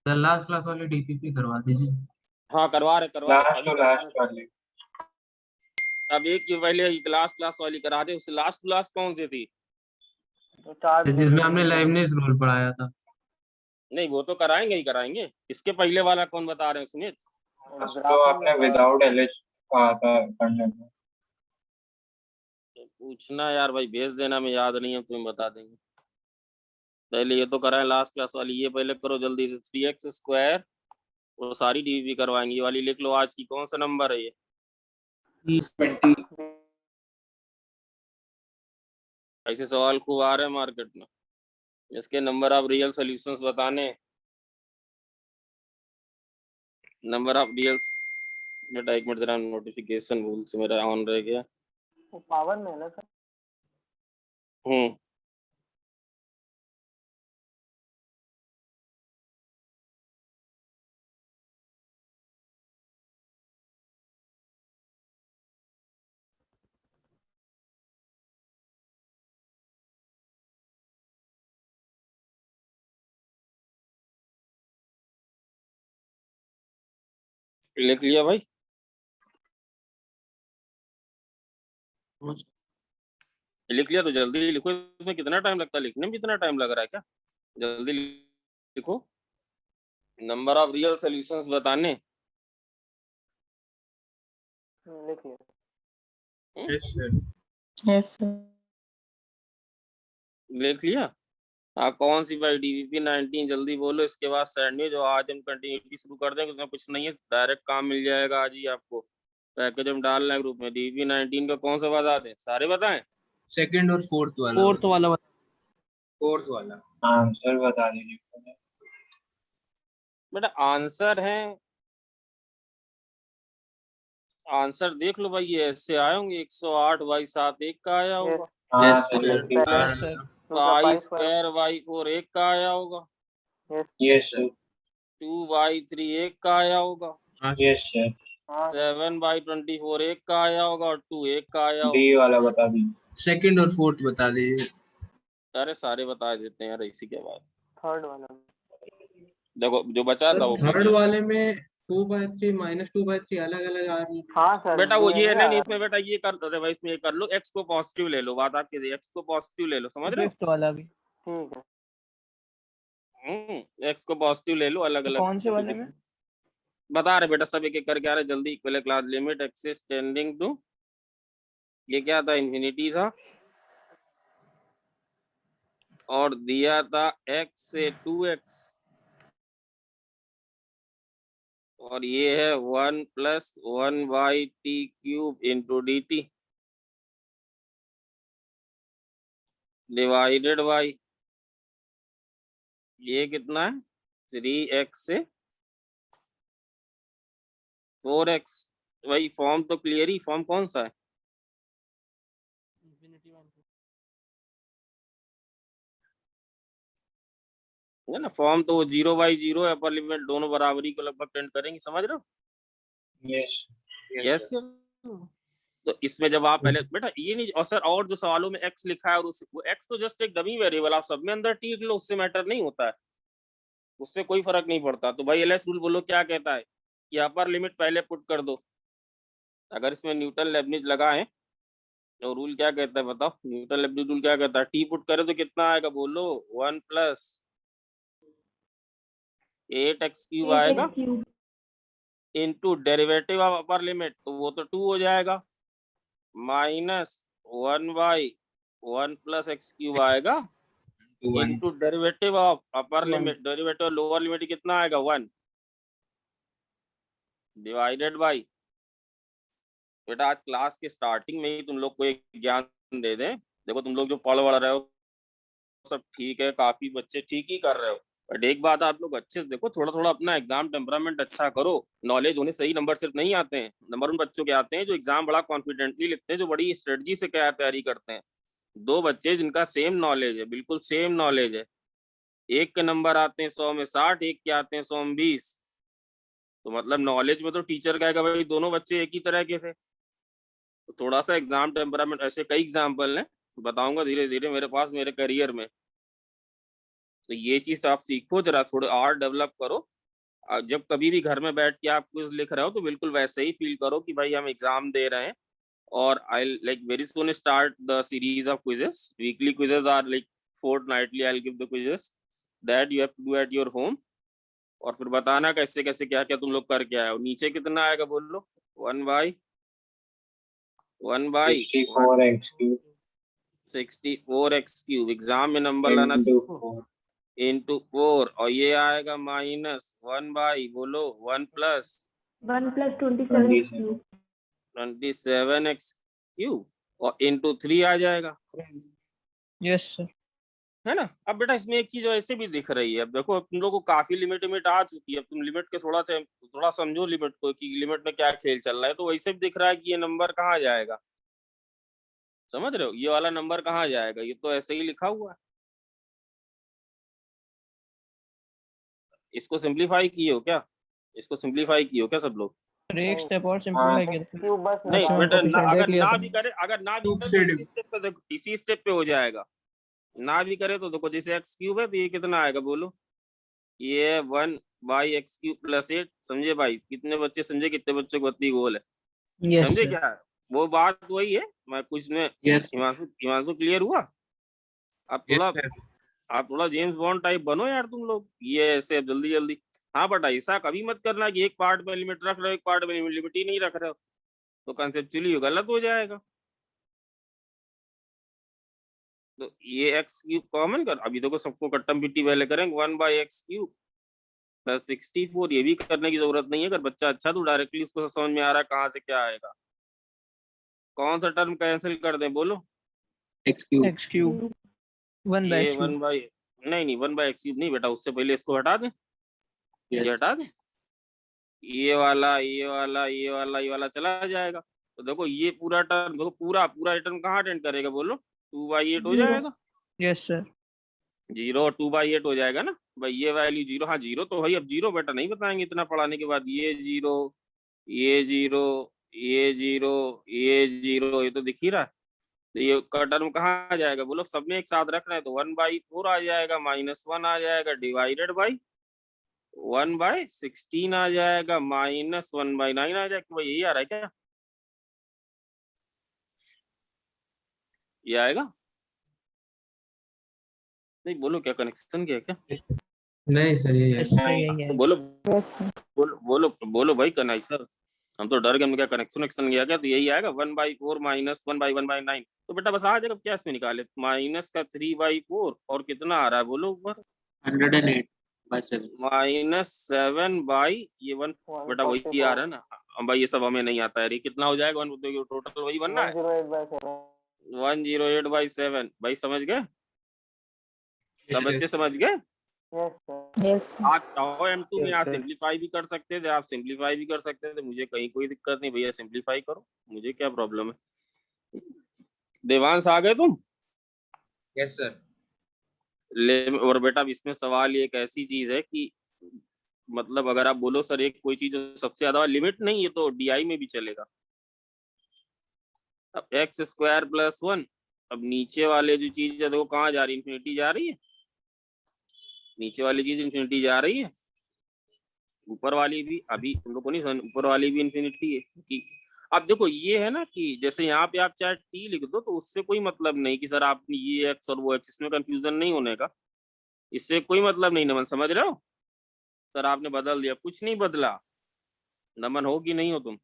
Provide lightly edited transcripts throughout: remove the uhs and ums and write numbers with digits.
Last class वाली DPP करवा दीजिए। हाँ करवा रहे लास्ट अभी तो लास्ट वाली। अब एक की पहले लास्ट क्लास वाली करा दे। उससे लास्ट क्लास कौन सी थी? जिसमें हमने लाइबनिज रूल पढ़ाया था। नहीं वो तो कराएंगे ही कराएंगे। इसके पहले वाला कौन बता रहे हैं सुमित? तो आपने विदाउट एलएच कहा था पढ़ने में। पूछना यार भाई, भेज देना, मैं याद नहीं है तुम्हें बता देंगे। पहले ये तो कराए लास्ट क्लास वाली, ये पहले करो जल्दी से। 3x² वो सारी डीवीपी करवाएंगे। ये वाली लिख लो आज की। कौन सा नंबर है ये? 20। ऐसे सवाल खूब आ रहे हैं मार्केट में। इसके नंबर ऑफ रियल सॉल्यूशंस बताने। Number of real. बेटा एक मिनट जरा, नोटिफिकेशन भूल से मेरा ऑन रह गया। वो पावर में है ना सर? हम्म। लिख लिया भाई? लिख लिया तो जल्दी लिखो। इसमें कितना टाइम लगता है लिखने में? इतना टाइम लग रहा है क्या? जल्दी लिखो। नंबर ऑफ रियल सॉल्यूशंस बताने। लिख लिया। Yes sir. लिख लिया? हाँ कौन सी भाई? डीवीपी 19 जल्दी बोलो। इसके बाद सैंडविच जो आज हम कंटिन्यूटी शुरू कर देंगे, उसमें कुछ नहीं है, डायरेक्ट काम मिल जाएगा आज ही आपको। पैकेज हम डाल रहे हैं ग्रुप में। डीवीपी 19 का कौन सा बता दें? सारे बताएं? सेकंड और फोर्थ वाला। फोर्थ वाला आंसर बता दीजिए। बेटा आंसर है, आंसर देख लो भाई। ये ऐसे आए होंगे। 108/7 1 का आया होगा। हाँ सर। I² Y4 1 का आया होगा। यस 2/3 1 का आया होगा। Yes sir. 7/24 1 का आया होगा और 2 1 का आया होगा। डी वाला बता दीजिए। सेकंड और फोर्थ बता दीजिए। अरे सारे बता देते हैं यार इसी के बाद। थर्ड वाला देखो जो बचा था वो थर्ड वाले में 2/3 -2/3 अलग अलग आ रही है। हाँ सर बेटा वो ये नहीं इसमें। बेटा ये कर दो भाई, इसमें ये कर लो। x को पॉजिटिव ले लो। बात आपकी x को पॉजिटिव ले लो, समझ रहे हो? वाला भी ठीक है। x को पॉजिटिव ले लो अलग अलग। कौन से वाले में बता रहे बेटा, सब एक एक करके आ रहे जल्दी। पहले class limit x is tending to, ये क्या था? इंफिनिटी था। और दिया था x से 2x। और ये है 1 + 1/t³ into dt divided by ये कितना है? 3x से 4x। वही फॉर्म तो क्लियर ही। फॉर्म कौन सा है? है ना फॉर्म तो 0/0 है। अपर लिमिट दोनों बराबरी को लगभग टेंड करेंगे, समझ रहे हो? Yes yes. तो इसमें जब आप पहले बेटा ये नहीं। और सर और जो सवालों में x लिखा है और वो x तो जस्ट एक डमी वेरिएबल, आप सब में अंदर t लिख लो, उससे मैटर नहीं होता है, उससे कोई फर्क नहीं पड़ता। तो भाई एलएच रूल बोलो क्या कहता है कि अपर लिमिट पहले पुट कर दो। अगर इसमें न्यूटन लेबनिज लगा है तो रूल क्या कहता है बताओ? न्यूटन लेबनिज रूल क्या कहता है? टी पुट करे तो कितना आएगा बोलो? 1 + 8x³ आएगा into derivative of upper limit, तो वो तो 2 हो जाएगा। -1/1 + x³ आएगा into derivative of upper limit. Derivative of lower limit कितना आएगा? 1 डिवाइडेड बाई। बेटा आज क्लास के स्टार्टिंग में ही तुम लोग को एक ज्ञान दे दें। देखो तुम लोग जो पढ़ वढ़ रहे हो सब ठीक है, काफी बच्चे ठीक ही कर रहे हो, बट एक बात आप लोग अच्छे से देखो, थोड़ा थोड़ा अपना एग्जाम टेम्परामेंट अच्छा करो। नॉलेज होने सही नंबर सिर्फ नहीं आते हैं। नंबर उन बच्चों के आते हैं जो एग्जाम बड़ा कॉन्फिडेंटली लिखते हैं, जो बड़ी स्ट्रेटजी से क्या तैयारी करते हैं। 2 बच्चे जिनका सेम नॉलेज है, बिल्कुल सेम नॉलेज है, एक के नंबर आते हैं 100 में 60, एक के आते हैं 100 में 20। तो मतलब नॉलेज में तो टीचर कहेगा भाई दोनों बच्चे एक ही तरह के थे। तो थोड़ा सा एग्जाम टेम्परामेंट, ऐसे कई एग्जाम्पल हैं बताऊंगा धीरे धीरे मेरे पास मेरे करियर में। तो ये चीज आप सीखो, जरा थोड़े और डेवलप करो। जब कभी भी घर में बैठ के आप क्विज लिख रहे हो तो बिल्कुल वैसे ही फील करो कि भाई हम एग्जाम दे रहे हैं। और I like very soon start the series of quizzes, weekly quizzes are like fortnightly I'll give the quizzes that you have to do at your home। और फिर बताना कैसे कैसे क्या क्या तुम लोग करके आए हो। नीचे कितना आएगा बोलो? 1/1/1 64x³ 64x³ एग्जाम में नंबर लाना into सीखो। 4 इंटू 4 और ये आएगा -1 बाई बोलो 1 प्लस 1 + 27x³ 27x³ और इंटू 3 आ जाएगा, यस सर। है ना। अब बेटा इसमें एक चीज वैसे भी दिख रही है। अब देखो अब तुम लोग को काफी लिमिट आ चुकी है। अब तुम लिमिट के थोड़ा समझो लिमिट को कि लिमिट में क्या खेल चल रहा है। तो वैसे भी दिख रहा है कि ये नंबर कहाँ जाएगा, समझ रहे हो? ये वाला नंबर कहाँ जाएगा, ये तो ऐसे ही लिखा हुआ है। इसको सिंप्लीफाई किए हो क्या? इसको सिंप्लीफाई किए हो क्या सब लोग? एक स्टेप और सिंपलीफाई करते हैं। क्यूब बस नहीं अच्छा, बेटा coefficient अगर देख लिया ना था। भी करे तो इसी स्टेप पे देखो, इसी स्टेप पे हो जाएगा। ना भी करे तो देखो जैसे x³ है तो ये कितना आएगा बोलो? ये 1/x³ + 8। समझे भाई? कितने बच्चे समझे? कितने बच्चों को इतनी गोल है? यस समझे सर। क्या है? वो बात वही है। मैं कुछ में यस हिमांशु क्लियर हुआ? आप थोड़ा जेम्स बॉन्ड टाइप बनो यार तुम लोग। ये ऐसे जल्दी जल्दी। हाँ बट ऐसा कभी मत करना कि एक पार्ट में लिमिट रख रहे हो, एक पार्ट में लिमिट ही नहीं रख रहे हो, तो कंसेप्चुअली गलत हो जाएगा। तो ये x³ कॉमन कर। अभी देखो सबको कट्टम पिट्टी पहले करेंगे। 1/x³ + 64। ये भी करने की जरूरत नहीं है। अगर बच्चा अच्छा तो डायरेक्टली उसको समझ में आ रहा है कहाँ से क्या आएगा। कौन सा टर्म कैंसिल कर दें बोलो? x³ 1 बाय ये x³ नहीं 1/x³ नहीं बेटा, उससे पहले इसको हटा दें। ये हटा दें, ये वाला चला जाएगा। तो देखो ये पूरा टर्म, देखो पूरा टर्म कहाँ अटेंड करेगा बोलो? 2/8 हो जाएगा। Yes sir. 0 2/8 हो जाएगा ना भाई। ये वैल्यू 0, हाँ 0 तो भाई। अब 0 बेटा नहीं बताएंगे इतना पढ़ाने के बाद। ये 0 ये 0 ये 0 ये 0 ये तो दिख ही रहा है। तो ये का टर्म कहाँ आ जाएगा बोलो? सब में एक साथ रख रहे हैं तो 1/4 आ जाएगा, -1 आ जाएगा, डिवाइडेड बाई 1/16 आ जाएगा, -1/9 आ जाएगा। भाई यही आ रहा है क्या? ये आएगा? नहीं बोलो, क्या कनेक्शन क्या है क्या? नहीं सर यही है। यही है। तो बोलो भाई कनेक्शन। हम तो डर गए, हम क्या कनेक्शन गया क्या? तो यही आएगा 1/4 -1/1/9। तो बेटा बस आ जाएगा। क्या इसमें निकाले? -3/4 और कितना आ रहा है बोलो ऊपर? 108/7 -7 ये 1 बेटा वही आ रहा है ना। अब भाई ये सब हमें नहीं आता है। ये कितना हो जाएगा? टोटल वही बनना है 108/7। भाई समझ गए? सब बच्चे समझ गए? यस आप चाहो M2 में आप सिंप्लीफाई भी कर सकते थे, आप सिंप्लीफाई भी कर सकते थे। मुझे कहीं कोई दिक्कत नहीं भैया, सिंप्लीफाई करो, मुझे क्या प्रॉब्लम है। देवांश आ गए तुम? Yes sir. और बेटा इसमें सवाल ये एक ऐसी चीज है कि मतलब अगर आप बोलो सर एक कोई चीज सबसे ज्यादा लिमिट नहीं, ये तो DI में भी चलेगा। अब x² + 1। अब नीचे वाले जो चीज है देखो कहाँ जा रही है? इन्फिनिटी जा रही है। नीचे वाली चीज इन्फिनिटी जा रही है, ऊपर वाली भी। अभी तुम लोग को नहीं समझ, ऊपर वाली भी इन्फिनिटी है कि अब देखो ये है ना कि जैसे यहाँ पे आप चाहे t लिख दो तो उससे कोई मतलब नहीं कि सर आपने ये x और वो x, इसमें कंफ्यूजन नहीं होने का। इससे कोई मतलब नहीं। नमन समझ रहे हो? सर आपने बदल दिया, कुछ नहीं बदला। नमन हो कि नहीं हो तुम?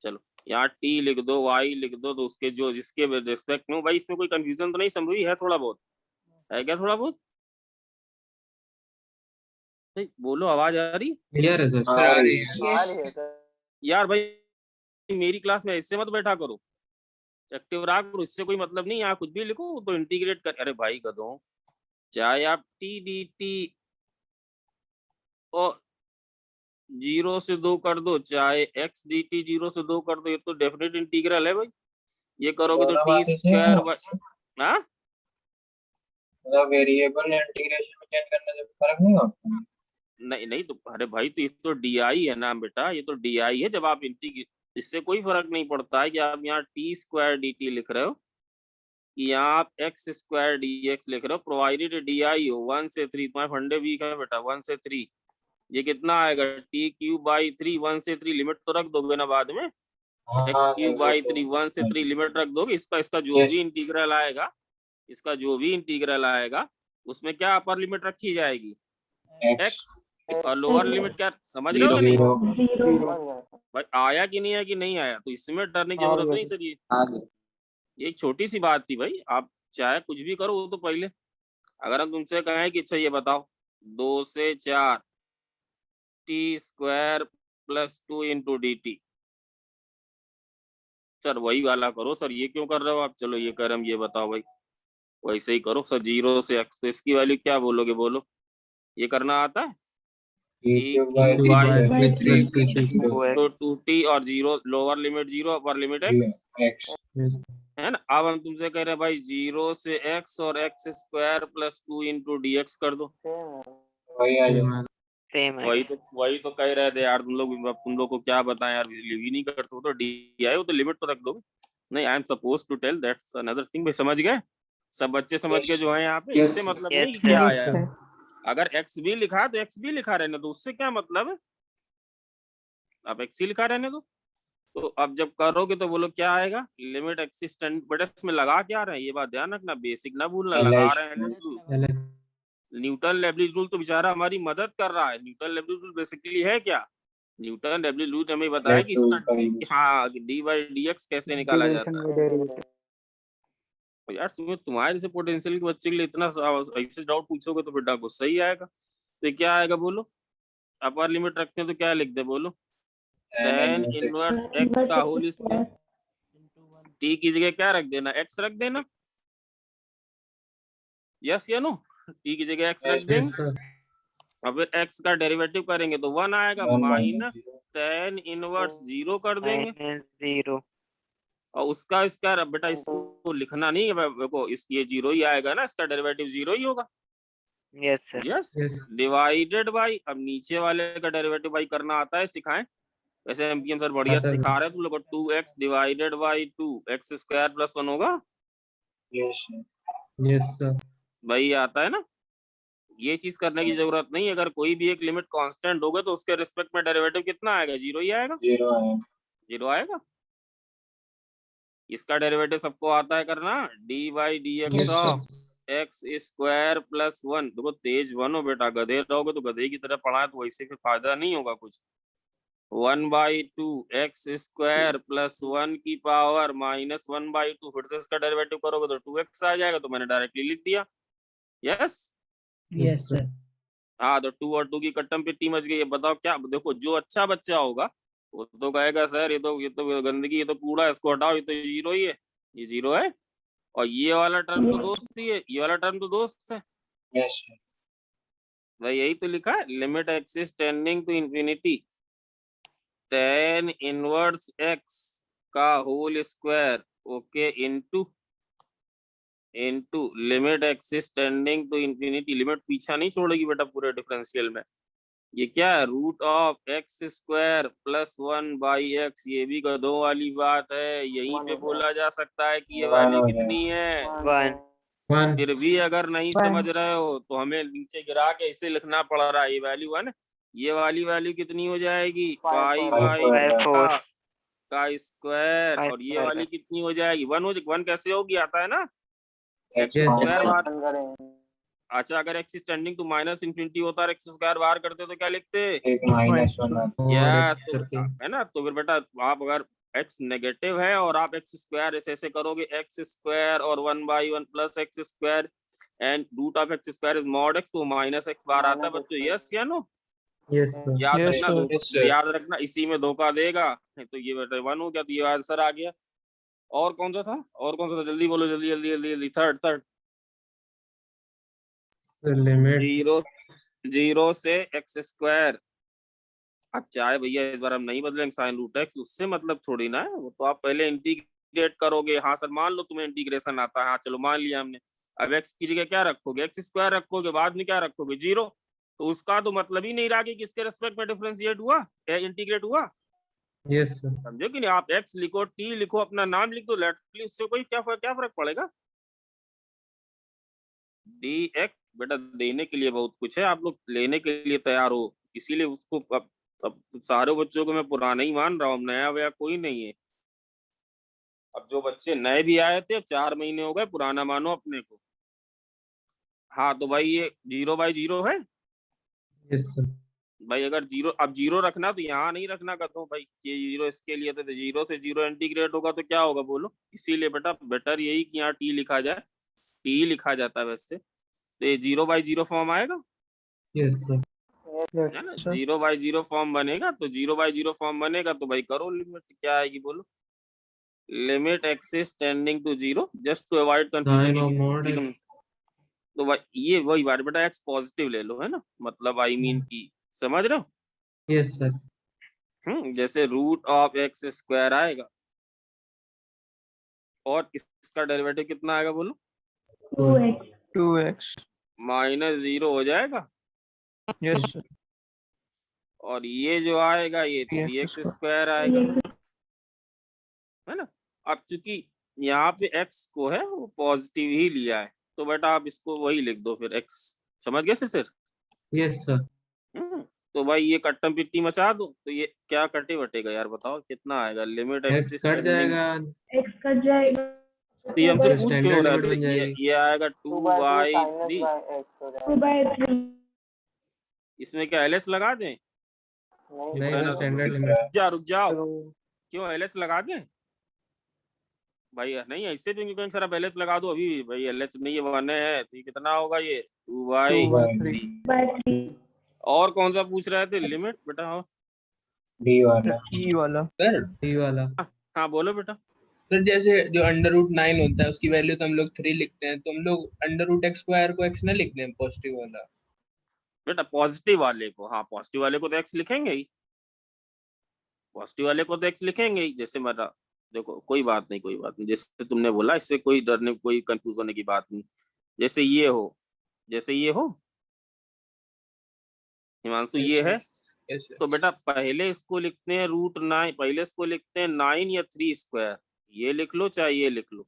चलो यहाँ t लिख दो, y लिख दो, तो उसके जो जिसके रिस्पेक्ट में भाई इसमें कोई कंफ्यूजन तो नहीं संभवी है? थोड़ा बहुत है क्या? थोड़ा बहुत नहीं बोलो, आवाज आ रही? क्लियर है सर। आ रही है। यार भाई मेरी क्लास में इससे मत बैठा करो, एक्टिव रहा करो। इससे कोई मतलब नहीं। यहाँ कुछ भी लिखो तो इंटीग्रेट कर। अरे भाई गधों, चाहे आप t dt और 0 से 2 कर दो, चाहे x dt 0 से 2 कर दो, ये तो डेफिनेट इंटीग्रल है भाई। ये करोगे तो t²। हाँ मतलब वेरिएबल इंटीग्रेशन में चेंज करने से फर्क नहीं होता। नहीं तो अरे भाई तो ये तो DI है ना बेटा, ये तो DI है। जब आप इससे कोई फर्क नहीं पड़ता है कि आप यहाँ t² dt लिख रहे हो कि यहाँ आप एक्स स्क्वायर डी एक्स लिख रहे हो, प्रोवाइडेड डी आई हो 1 से 3, तुम्हारे फंडे वीक है बेटा, 1 से 3, ये कितना आएगा टी क्यूब बाई 3, 1 से 3 लिमिट तो रख दोगे ना बाद में, एक्स क्यूब बाई 3 1 से 3 लिमिट रख दोगे, इसका जो भी इंटीग्रल आएगा, इसका जो भी इंटीग्रल आएगा उसमें क्या अपर लिमिट रखी जाएगी, एक्स, और लोअर लिमिट क्या, समझ रहे हो कि नहीं भाई, आया कि नहीं आया कि नहीं आया, तो इसमें डरने की जरूरत नहीं सर, ये एक छोटी सी बात थी भाई, आप चाहे कुछ भी करो, वो तो पहले अगर हम तुमसे कहें कि अच्छा ये बताओ 2 से 4 T square plus 2 into D T, sir वही वाला करो सर, ये क्यों कर रहे हो आप, चलो ये कर हम, ये बताओ भाई, वैसे ही करो सर, 0 से x, तो इसकी वैल्यू क्या बोलोगे, बोलो, ये करना आता है, तो 2t और 0 lower limit 0 upper limit x है ना। अब हम तुमसे कह रहे हैं भाई 0 से x और x square plus 2 into D x कर दो, वही तो कह रहे थे यार, तुम लोग को क्या बताएं यार, बिलीव ही नहीं करते हो, तो डी आई हो तो लिमिट तो रख दो, नहीं I am suppose to tell that's another thing, भाई समझ गए सब बच्चे, समझ गए जो है यहाँ पे, इससे मतलब नहीं क्या आया, अगर x भी लिखा तो x भी लिखा रहने दो, उससे क्या मतलब है, आप x ही लिखा रहने दो, तो अब जब करोगे तो बोलो क्या आएगा, लिमिट एक्सिस्टेंट, बट इसमें लगा क्या रहे हैं, ये बात ध्यान रखना, बेसिक ना भूलना, लगा रहे हैं न्यूटन लेबलिज रूल, तो बेचारा हमारी मदद कर रहा है, न्यूटन लेबलिज रूल बेसिकली है क्या, न्यूटन लेबलिज रूल हमें बताया कि इसका हाँ डी बाई डी एक्स कैसे निकाला जाता है, तो यार तुम्हारे जैसे पोटेंशियल के बच्चे के लिए इतना ऐसे डाउट पूछोगे तो बेटा गुस्सा ही आएगा, तो क्या आएगा बोलो, अपर लिमिट रखते हैं तो क्या लिख दे बोलो, tan इनवर्स x का होल स्क्वायर, t की जगह क्या रख देना, x रख देना, यस या नो, t की जगह x रख देंगे, और फिर x का डेरिवेटिव करेंगे तो 1 आएगा, माइनस tan इनवर्स 0 कर देंगे, 0, और उसका स्क्वायर, अब बेटा इसको लिखना नहीं है, देखो इस ये 0 ही आएगा ना, इसका डेरिवेटिव 0 ही होगा, yes sir, yes divided by, अब नीचे वाले का डेरिवेटिव भाई करना आता है, सिखाएं, वैसे एमपीएम सर बढ़िया सिखा रहे हैं तुम लोग को, 2x divided by 2 x square plus 1 होगा, यस सर, भाई आता है ना, ये चीज करने की जरूरत नहीं, अगर कोई भी एक लिमिट कांस्टेंट होगा तो उसके रिस्पेक्ट में डेरिवेटिव कितना आएगा, 0 ही आएगा, 0 आएगा, इसका डेरिवेटिव सबको आता है करना, D by D x of x square plus 1, देखो तेज बनो बेटा, गधे रहोगे तो गधे की तरह पढ़ा है तो वैसे फिर फायदा नहीं होगा कुछ, 1/2 एक्स स्क्वायर प्लस 1 की पावर माइनस 1/2, फिर से इसका डेरिवेटिव करोगे तो 2x आ जाएगा, तो मैंने डायरेक्टली लिख दिया, यस यस सर, हाँ, तो 2 और 2 की कट्टम पिट्टी मच गई, ये बताओ क्या, देखो जो अच्छा बच्चा होगा वो तो कहेगा सर ये तो गंदगी, ये तो कूड़ा, इसको हटाओ, ये तो 0 ही है, ये 0 है, और ये वाला टर्म तो दोस्त ही है, ये वाला टर्म तो दोस्त है, भाई यही तो लिखा है, limit x is tending to infinity tan inverse x का whole square, okay, into limit x is tending to infinity, limit पीछा नहीं छोड़ेगी बेटा पूरे डिफरेंशियल में, ये क्या है, root of x square plus 1 by x, ये भी गधों वाली बात है, यहीं पे बोला जा सकता है कि ये वैल्यू कितनी है, 1, फिर भी अगर नहीं समझ रहे हो तो हमें नीचे गिरा के इसे लिखना पड़ रहा है, ये वैल्यू है ना, ये वाली वैल्यू कितनी हो जाएगी, पाई बाई का स्क्वायर, और ये वाली कितनी हो जाएगी, 1 कैसे होगी, आता है ना एक्स स्क्वायर बार, अच्छा अगर x tending to minus infinity होता है, एक्स स्क्वायर बाहर करते तो क्या लिखते, यस, तो है ना, तो फिर बेटा आप अगर x नेगेटिव है और आप एक्स स्क्वायर ऐसे करोगे, एक्स स्क्वायर और 1/1 plus x square and root of x square is mod x, तो माइनस x बाहर आता है बच्चों, यस या नो, यस सर, याद रखना इसी में धोखा देगा, तो ये बेटा 1 हो गया, तो ये आंसर आ गया, और कौन सा था, और कौन सा था, जल्दी बोलो, जल्दी जल्दी जल्दी जल्दी, थर्ड लिमिट 0 से एक्स स्क्वायर, आप चाहे भैया इस बार हम नहीं बदलेंगे साइन रूट एक्स, उससे मतलब थोड़ी ना है, वो तो आप पहले इंटीग्रेट करोगे, हाँ सर मान लो तुम्हें इंटीग्रेशन आता है, हाँ चलो मान लिया हमने, अब एक्स की जगह क्या रखोगे, एक्स स्क्वायर रखोगे, बाद में क्या रखोगे, 0, तो उसका तो मतलब ही नहीं रहा कि किसके रेस्पेक्ट में डिफरेंशिएट हुआ, इंटीग्रेट हुआ, यस सर, समझो कि नहीं, आप एक्स लिखो, टी लिखो, अपना नाम लिख दो लेटरली, उससे कोई क्या फर्क पड़ेगा, dx। बेटा देने के लिए बहुत कुछ है, आप लोग लेने के लिए तैयार हो, इसीलिए उसको अब सारे बच्चों को मैं पुराना ही मान रहा हूँ, नया वया कोई नहीं है। अब जो बच्चे नए भी आए थे, 4 महीने हो गए, पुराना मानो अपने को। हाँ तो भाई ये 0/0 है Yes, sir. भाई। अगर जीरो, अब जीरो रखना तो यहाँ नहीं रखना कहता हूँ भाई, ये जीरो इसके लिए, तो जीरो से जीरो इंटीग्रेट होगा तो क्या होगा बोलो। इसीलिए बेटा बेटर यही कि यहाँ टी लिखा जाए, टी लिखा जाता है वैसे। तो ये 0/0 फॉर्म आएगा, Yes, sir. है ना। 0/0 फॉर्म बनेगा, तो 0/0 फॉर्म बनेगा तो भाई करो लिमिट, क्या आएगी बोलो। Limit x is tending to 0 just to avoid Sin confusion. of mod x. तो भाई ये वही बात बेटा, x पॉजिटिव ले लो, है ना, मतलब आई मीन की, समझ रहे हो। Yes, sir. जैसे √(x² आएगा, और इसका डेरिवेटिव कितना आएगा बोलो, 2x. 2x. -0 हो जाएगा। Yes, sir. और ये जो आएगा ये 3x² आएगा, है ना। अब चूंकि यहाँ पे x को है वो पॉजिटिव ही लिया है, तो बेटा आप इसको वही लिख दो फिर x। समझ गए सर। Yes, sir. तो भाई ये कट्टम पिट्टी मचा दो, तो ये क्या कटे बटेगा यार, बताओ कितना आएगा। लिमिट X कट जाएगा। x कट जाएगा. तो ये हमसे तो पूछ क्यों स्टैंडर्ड रहा लिमिट है, बन जाएगी। ये आएगा 2/3। 2/3. इसमें क्या एलएस लगा दें, नहीं सर, स्टैंडर्ड लिमिट। रुक जाओ, क्यों एलएच लगा दें भाई। नहीं ऐसे भी क्यों सर, आप एलएच लगा दो अभी भाई, एलएच नहीं ये बने है तो ये कितना होगा, ये 2/3। और कौन सा पूछ रहे थे लिमिट बेटा। हाँ डी वाला. E वाला. सर टी वाला। हाँ बोलो बेटा। सर जैसे जो √9 होता है उसकी वैल्यू तो हम लोग 3 लिखते हैं, तो हम लोग √x² को x ना लिख दें, पॉजिटिव वाला। बेटा पॉजिटिव वाले को, हाँ पॉजिटिव वाले को तो एक्स लिखेंगे ही, पॉजिटिव वाले को तो एक्स लिखेंगे ही। जैसे मेरा देखो, कोई बात नहीं, जैसे तुमने बोला, इससे कोई डरने, कोई कंफ्यूज होने की बात नहीं। जैसे ये हो हिमांशु, ये है, Yes, sir. तो बेटा पहले इसको लिखते हैं √9, पहले इसको लिखते हैं 9 या 3², ये लिख लो चाहे ये लिख लो,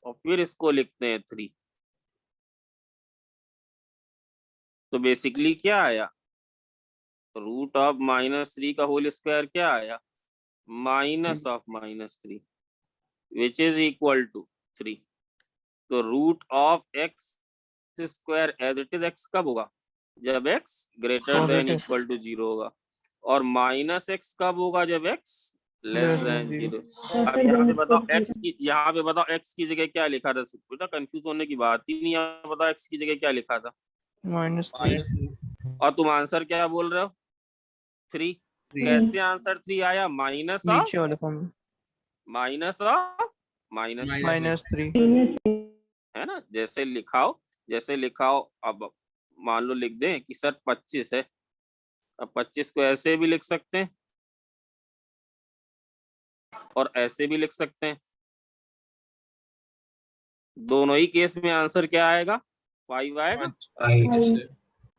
और फिर इसको लिखते हैं 3। तो बेसिकली क्या आया, √(-3) का होल स्क्वायर क्या आया, -(-3) विच इज इक्वल टू 3। तो √(x²) as it is x कब होगा, जब x greater than equal to 0 होगा, और -x कब होगा, जब x लेस देन 0। अब यहाँ पे बताओ x की जगह क्या लिखा था बेटा, कंफ्यूज होने की बात ही नहीं। यहाँ बताओ x की जगह क्या लिखा था, -3. और तुम आंसर क्या बोल रहे हो, 3। कैसे आंसर 3 आया, नीचे वाले फॉर्म -3, 3. है ना। जैसे लिखाओ, अब मान लो लिख दें कि सर 25 है, अब 25 को ऐसे भी लिख सकते हैं और ऐसे भी लिख सकते हैं, दोनों ही केस में आंसर क्या आएगा, 5 आएगा।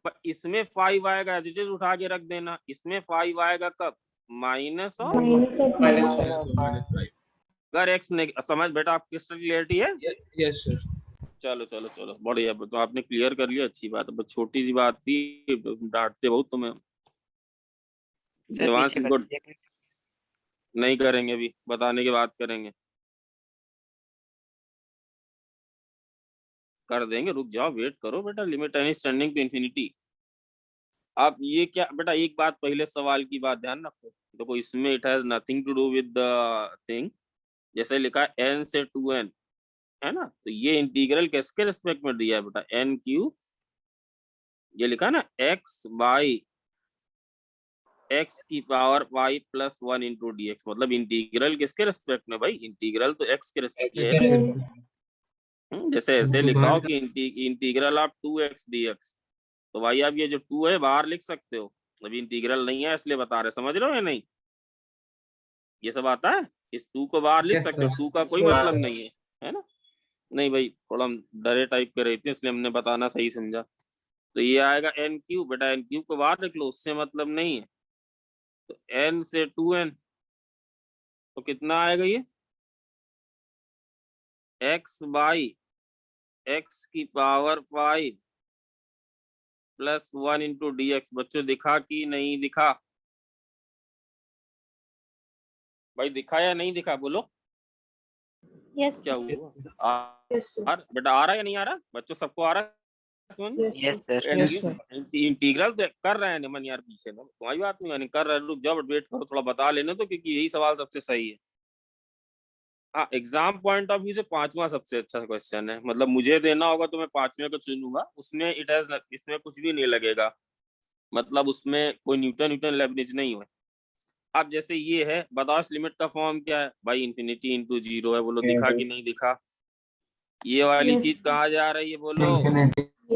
पर इसमें 5 आएगा, एज इट इज उठा के रख देना, इसमें 5 आएगा कब, माइनस और अगर एक्स ने, समझ बेटा आपकी क्लियरिटी है। Yes, sir. चलो बढ़िया, तो आपने क्लियर कर लिया, अच्छी बात है। बस छोटी सी बात थी, डांटते बहुत तुम्हें। देवांश इसको नहीं करेंगे, अभी बताने के बाद करेंगे, कर देंगे, रुक जाओ, वेट करो बेटा। Limit any tending to infinity. अब ये क्या बेटा, एक बात पहले सवाल की बात ध्यान रखो, देखो इसमें it has nothing to do with the thing. जैसे लिखा है n से 2n, है ना, तो ये इंटीग्रल किसके रिस्पेक्ट में दिया है बेटा, n3, ये लिखा है ना x की पावर y + 1 × dx, मतलब इंटीग्रल किसके रिस्पेक्ट में भाई, इंटीग्रल तो x के रिस्पेक्ट में है। जैसे ऐसे लिखाओ कि इंटीग्रल ऑफ 2x dx, तो भाई आप ये जो 2 है बाहर लिख सकते हो, अभी इंटीग्रल नहीं है इसलिए बता रहे, समझ रहे हो या नहीं, ये सब आता है, इस 2 को बाहर लिख सकते हो, 2 का कोई मतलब नहीं है ना। नहीं भाई, थोड़ा हम डरे टाइप के रहते हैं, इसलिए हमने बताना सही समझा। तो ये आएगा n3, बेटा n3 को बाहर लिख लो, उससे मतलब नहीं है। तो n से 2n, तो कितना आएगा ये, x/, x की पावर 5 प्लस 1 इंटू dx। बच्चों दिखा कि नहीं दिखा? भाई दिखा या नहीं दिखा बोलो? Yes. क्या हुआ? Yes, sir. बेटा आ रहा है या नहीं आ रहा बच्चों? सबको आ रहा है समझ? Yes, Yes, sir. sir. Yes, sir. Integral तो कर रहे हैं निमन यार पीछे ना, तुम्हारी बात नहीं मैंने कर रहा है। रुक जाओ वेट करो, थोड़ा बता लेने तो, क्योंकि यही सवाल सबसे सही है। हाँ, एग्जाम पॉइंट ऑफ व्यू से 5वां सबसे अच्छा क्वेश्चन है। मतलब मुझे देना होगा तो मैं 5वें को चुनूंगा, उसमें इट हैज, इसमें कुछ भी नहीं लगेगा, मतलब उसमें कोई न्यूटन लेबनिज नहीं है। अब जैसे ये है, बताओ इस लिमिट का फॉर्म क्या है भाई? इन्फिनिटी इंटू 0 है। बोलो दिखा कि नहीं दिखा? ये वाली Yes. चीज कहाँ जा रही है बोलो?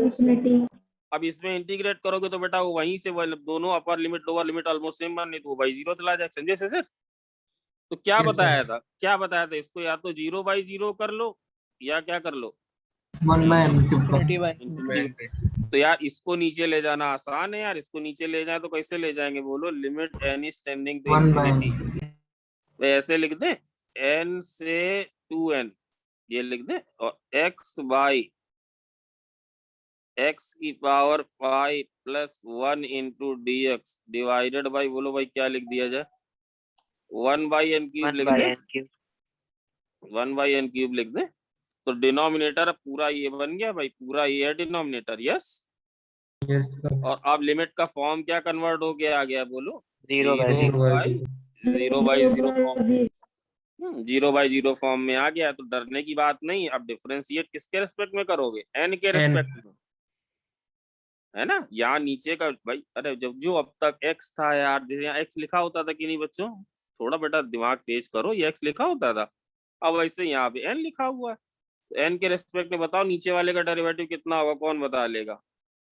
Infinity. अब इसमें इंटीग्रेट करोगे तो बेटा वो वहीं से दोनों upper limit lower limit almost same बन, नहीं तो वो बाई 0 चला जाएगा। समझे से सर? तो क्या Yes, बताया sir. था, क्या बताया था? इसको या तो 0/0 कर लो या क्या कर लो, 1/n. तो यार इसको नीचे ले जाना आसान है यार। इसको नीचे ले जाए तो कैसे ले जाएंगे बोलो? Limit n is tending to infinity, तो ऐसे लिख दे n से 2n, ये लिख दे, और x बाई x की power 5 plus 1 into dx divided by, बोलो भाई क्या लिख दिया जाए? 1/n³ 1 लिख by they, n cube. 1/n³ लिख दे। तो डिनोमिनेटर पूरा ये बन गया भाई, पूरा ये है डिनोमिनेटर। Yes, Yes, sir. और अब लिमिट का फॉर्म क्या कन्वर्ट हो गया आ गया बोलो? 0 by 0 by 0. 0/0 फॉर्म, 0/0 फॉर्म में आ गया। तो डरने की बात नहीं। अब डिफरेंशिएट किसके रेस्पेक्ट में करोगे? n के रेस्पेक्ट में, है ना? यहाँ नीचे का भाई, अरे जब जो अब तक x था यार, जैसे यहाँ x लिखा होता था कि नहीं बच्चों? थोड़ा बेटा दिमाग तेज करो, ये x लिखा होता था, अब वैसे यहाँ पे n लिखा हुआ है। तो n के रेस्पेक्ट में बताओ नीचे वाले का डेरिवेटिव कितना होगा? कौन बता लेगा?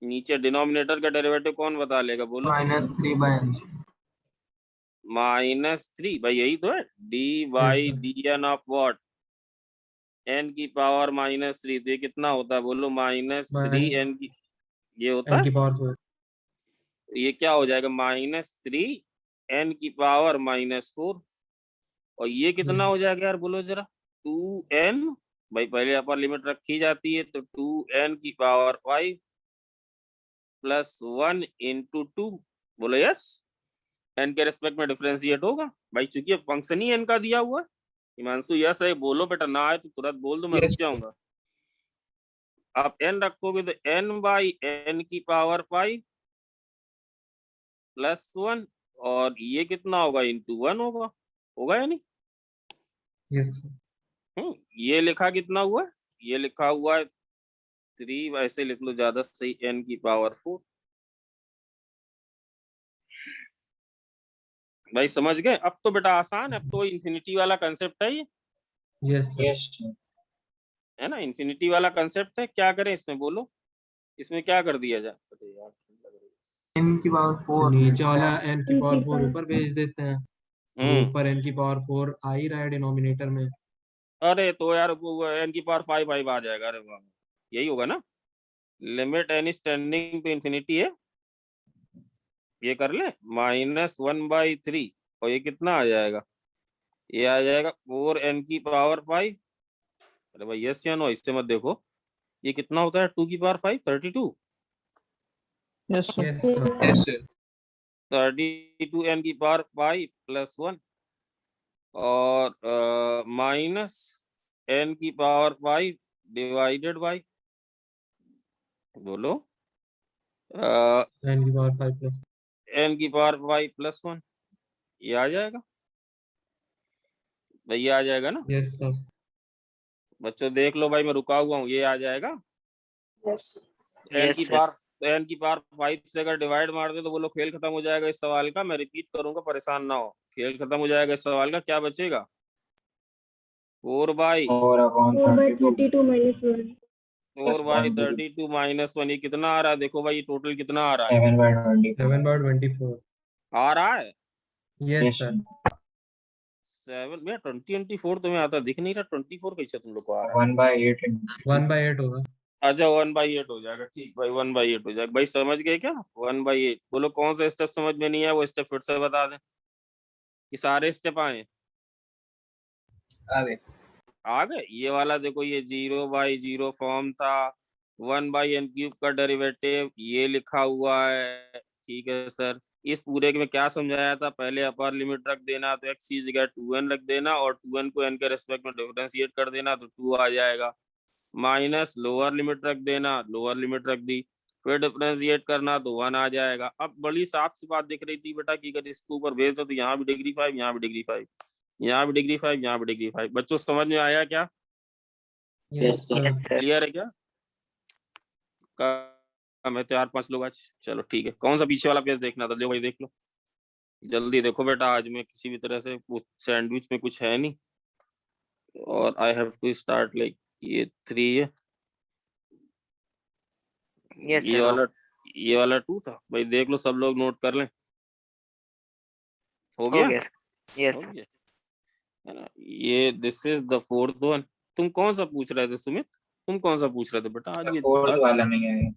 नीचे डिनोमिनेटर का डेरिवेटिव कौन बता लेगा बोलो? -3/n। -3 भाई, यही तो है। Yes, sir. d/dn of what? n की पावर -3, तो ये कितना होता है बोलो? -3n की, ये होता N है, की पावर 4. ये क्या हो जाएगा? -3n की पावर -4, और ये कितना Yes. हो जाएगा यार बोलो जरा? 2n, भाई पहले अपर लिमिट रखी जाती है, तो 2n की पावर 5 प्लस 1 इंटू 2, बोलो यस। n के रेस्पेक्ट में डिफरेंशिएट होगा भाई, चूंकि फंक्शन ही n का दिया हुआ है। हिमांशु यस है बोलो बेटा, ना आए तो तुरंत बोल दो, मैं रुक Yes. जाऊंगा। आप n रखोगे तो n/n की पावर 5 प्लस 1, और ये कितना होगा? इंटू 1 होगा, होगा या नहीं? Yes, sir. ये लिखा कितना हुआ है? ये लिखा हुआ है 3, वैसे लिख लो ज्यादा सही, n की पावर 4। भाई समझ गए? अब तो बेटा आसान है, अब तो इन्फिनिटी वाला कंसेप्ट है ये, Yes, sir. Yes, sir. है ना? इन्फिनिटी वाला कंसेप्ट है। क्या करें इसमें बोलो? इसमें क्या कर दिया जाए? अरे यार, n की पावर 4 नीचे वाला n की पावर 4 ऊपर भेज देते हैं, वो हम्म, ऊपर n की पावर 4 आ ही रहा है डिनोमिनेटर में. अरे तो यार वो n की पावर 5 आ जाएगा। अरे वाह, यही होगा ना? Limit n is tending to infinity है, ये कर ले -1/3, और ये कितना आ जाएगा? ये आ जाएगा 4n की पावर 5। अरे भाई यस या नो? इससे मत देखो, ये कितना होता है? 2 की power 5, 32। Yes, sir. Yes, sir. Yes, sir. 32n की पावर 5 प्लस 1, और माइनस n की पावर 5 डिवाइडेड बाई, बोलो n की पावर 5 plus. n की पावर 5 प्लस 1, ये आ जाएगा भाई, ये आ जाएगा ना Yes, sir. बच्चों? देख लो भाई, मैं रुका हुआ हूँ, ये आ जाएगा। Yes. n Yes, की sir. पावर, n की पावर 5 से अगर डिवाइड मार दे तो बोलो खेल खत्म हो जाएगा इस सवाल का। मैं रिपीट करूंगा, परेशान ना हो। खेल खत्म हो जाएगा इस सवाल का। क्या बचेगा? 4/32 4/32 minus 1. 4/32 -1, ये कितना आ रहा है? देखो भाई ये टोटल कितना आ रहा है? 7/24। 7/24. आ रहा है Yes, sir. 7 में 20/24 तुम्हें आता दिख नहीं रहा? 24 कैसे तुम लोग को आ रहा है? 1/8। 1/8 होगा. अच्छा 1/8 हो जाएगा, ठीक भाई 1/8 हो जाएगा। भाई समझ गए क्या? 1/8। बोलो कौन सा स्टेप समझ में नहीं है, वो स्टेप फिर से बता दें कि सारे स्टेप आए? आ गए. आ गए। ये वाला देखो, ये 0/0 फॉर्म था, 1/n³ का डेरिवेटिव ये लिखा हुआ है। ठीक है सर, इस पूरे में क्या समझाया था, पहले अपर लिमिट रख देना तो x की जगह 2n रख देना और 2n को n के रेस्पेक्ट में डिफरेंशिएट कर देना तो 2 आ जाएगा, माइनस लोअर लिमिट रख देना, लोअर लिमिट रख दी, फिर डिफरेंशिएट करना तो 1 आ जाएगा। अब बड़ी साफ सी बात दिख रही थी बेटा कि अगर इसके ऊपर भेज दो तो यहाँ भी डिग्री 5, यहाँ भी डिग्री 5, यहाँ भी डिग्री 5, यहाँ भी डिग्री 5। बच्चों समझ में आया क्या? Yes sir. Yes, sir. Clear है क्या? कम है 4-5 लोग आज। चलो ठीक है, कौन सा पीछे वाला पेज देखना था? देखो भाई, देख लो जल्दी देखो बेटा, आज में किसी भी तरह से वो सैंडविच में कुछ है नहीं और I have to start like ये 3 है, Yes, ये sir. वाला 2 था भाई, देख लो सब लोग नोट कर लें। हो हो गया? गया। Yes, हो sir. गया है ना। ये this is the 4th one. तुम कौन सा पूछ रहे थे सुमित? तुम कौन सा पूछ रहे थे बेटा? आज ये फोर्थ वाला नहीं है।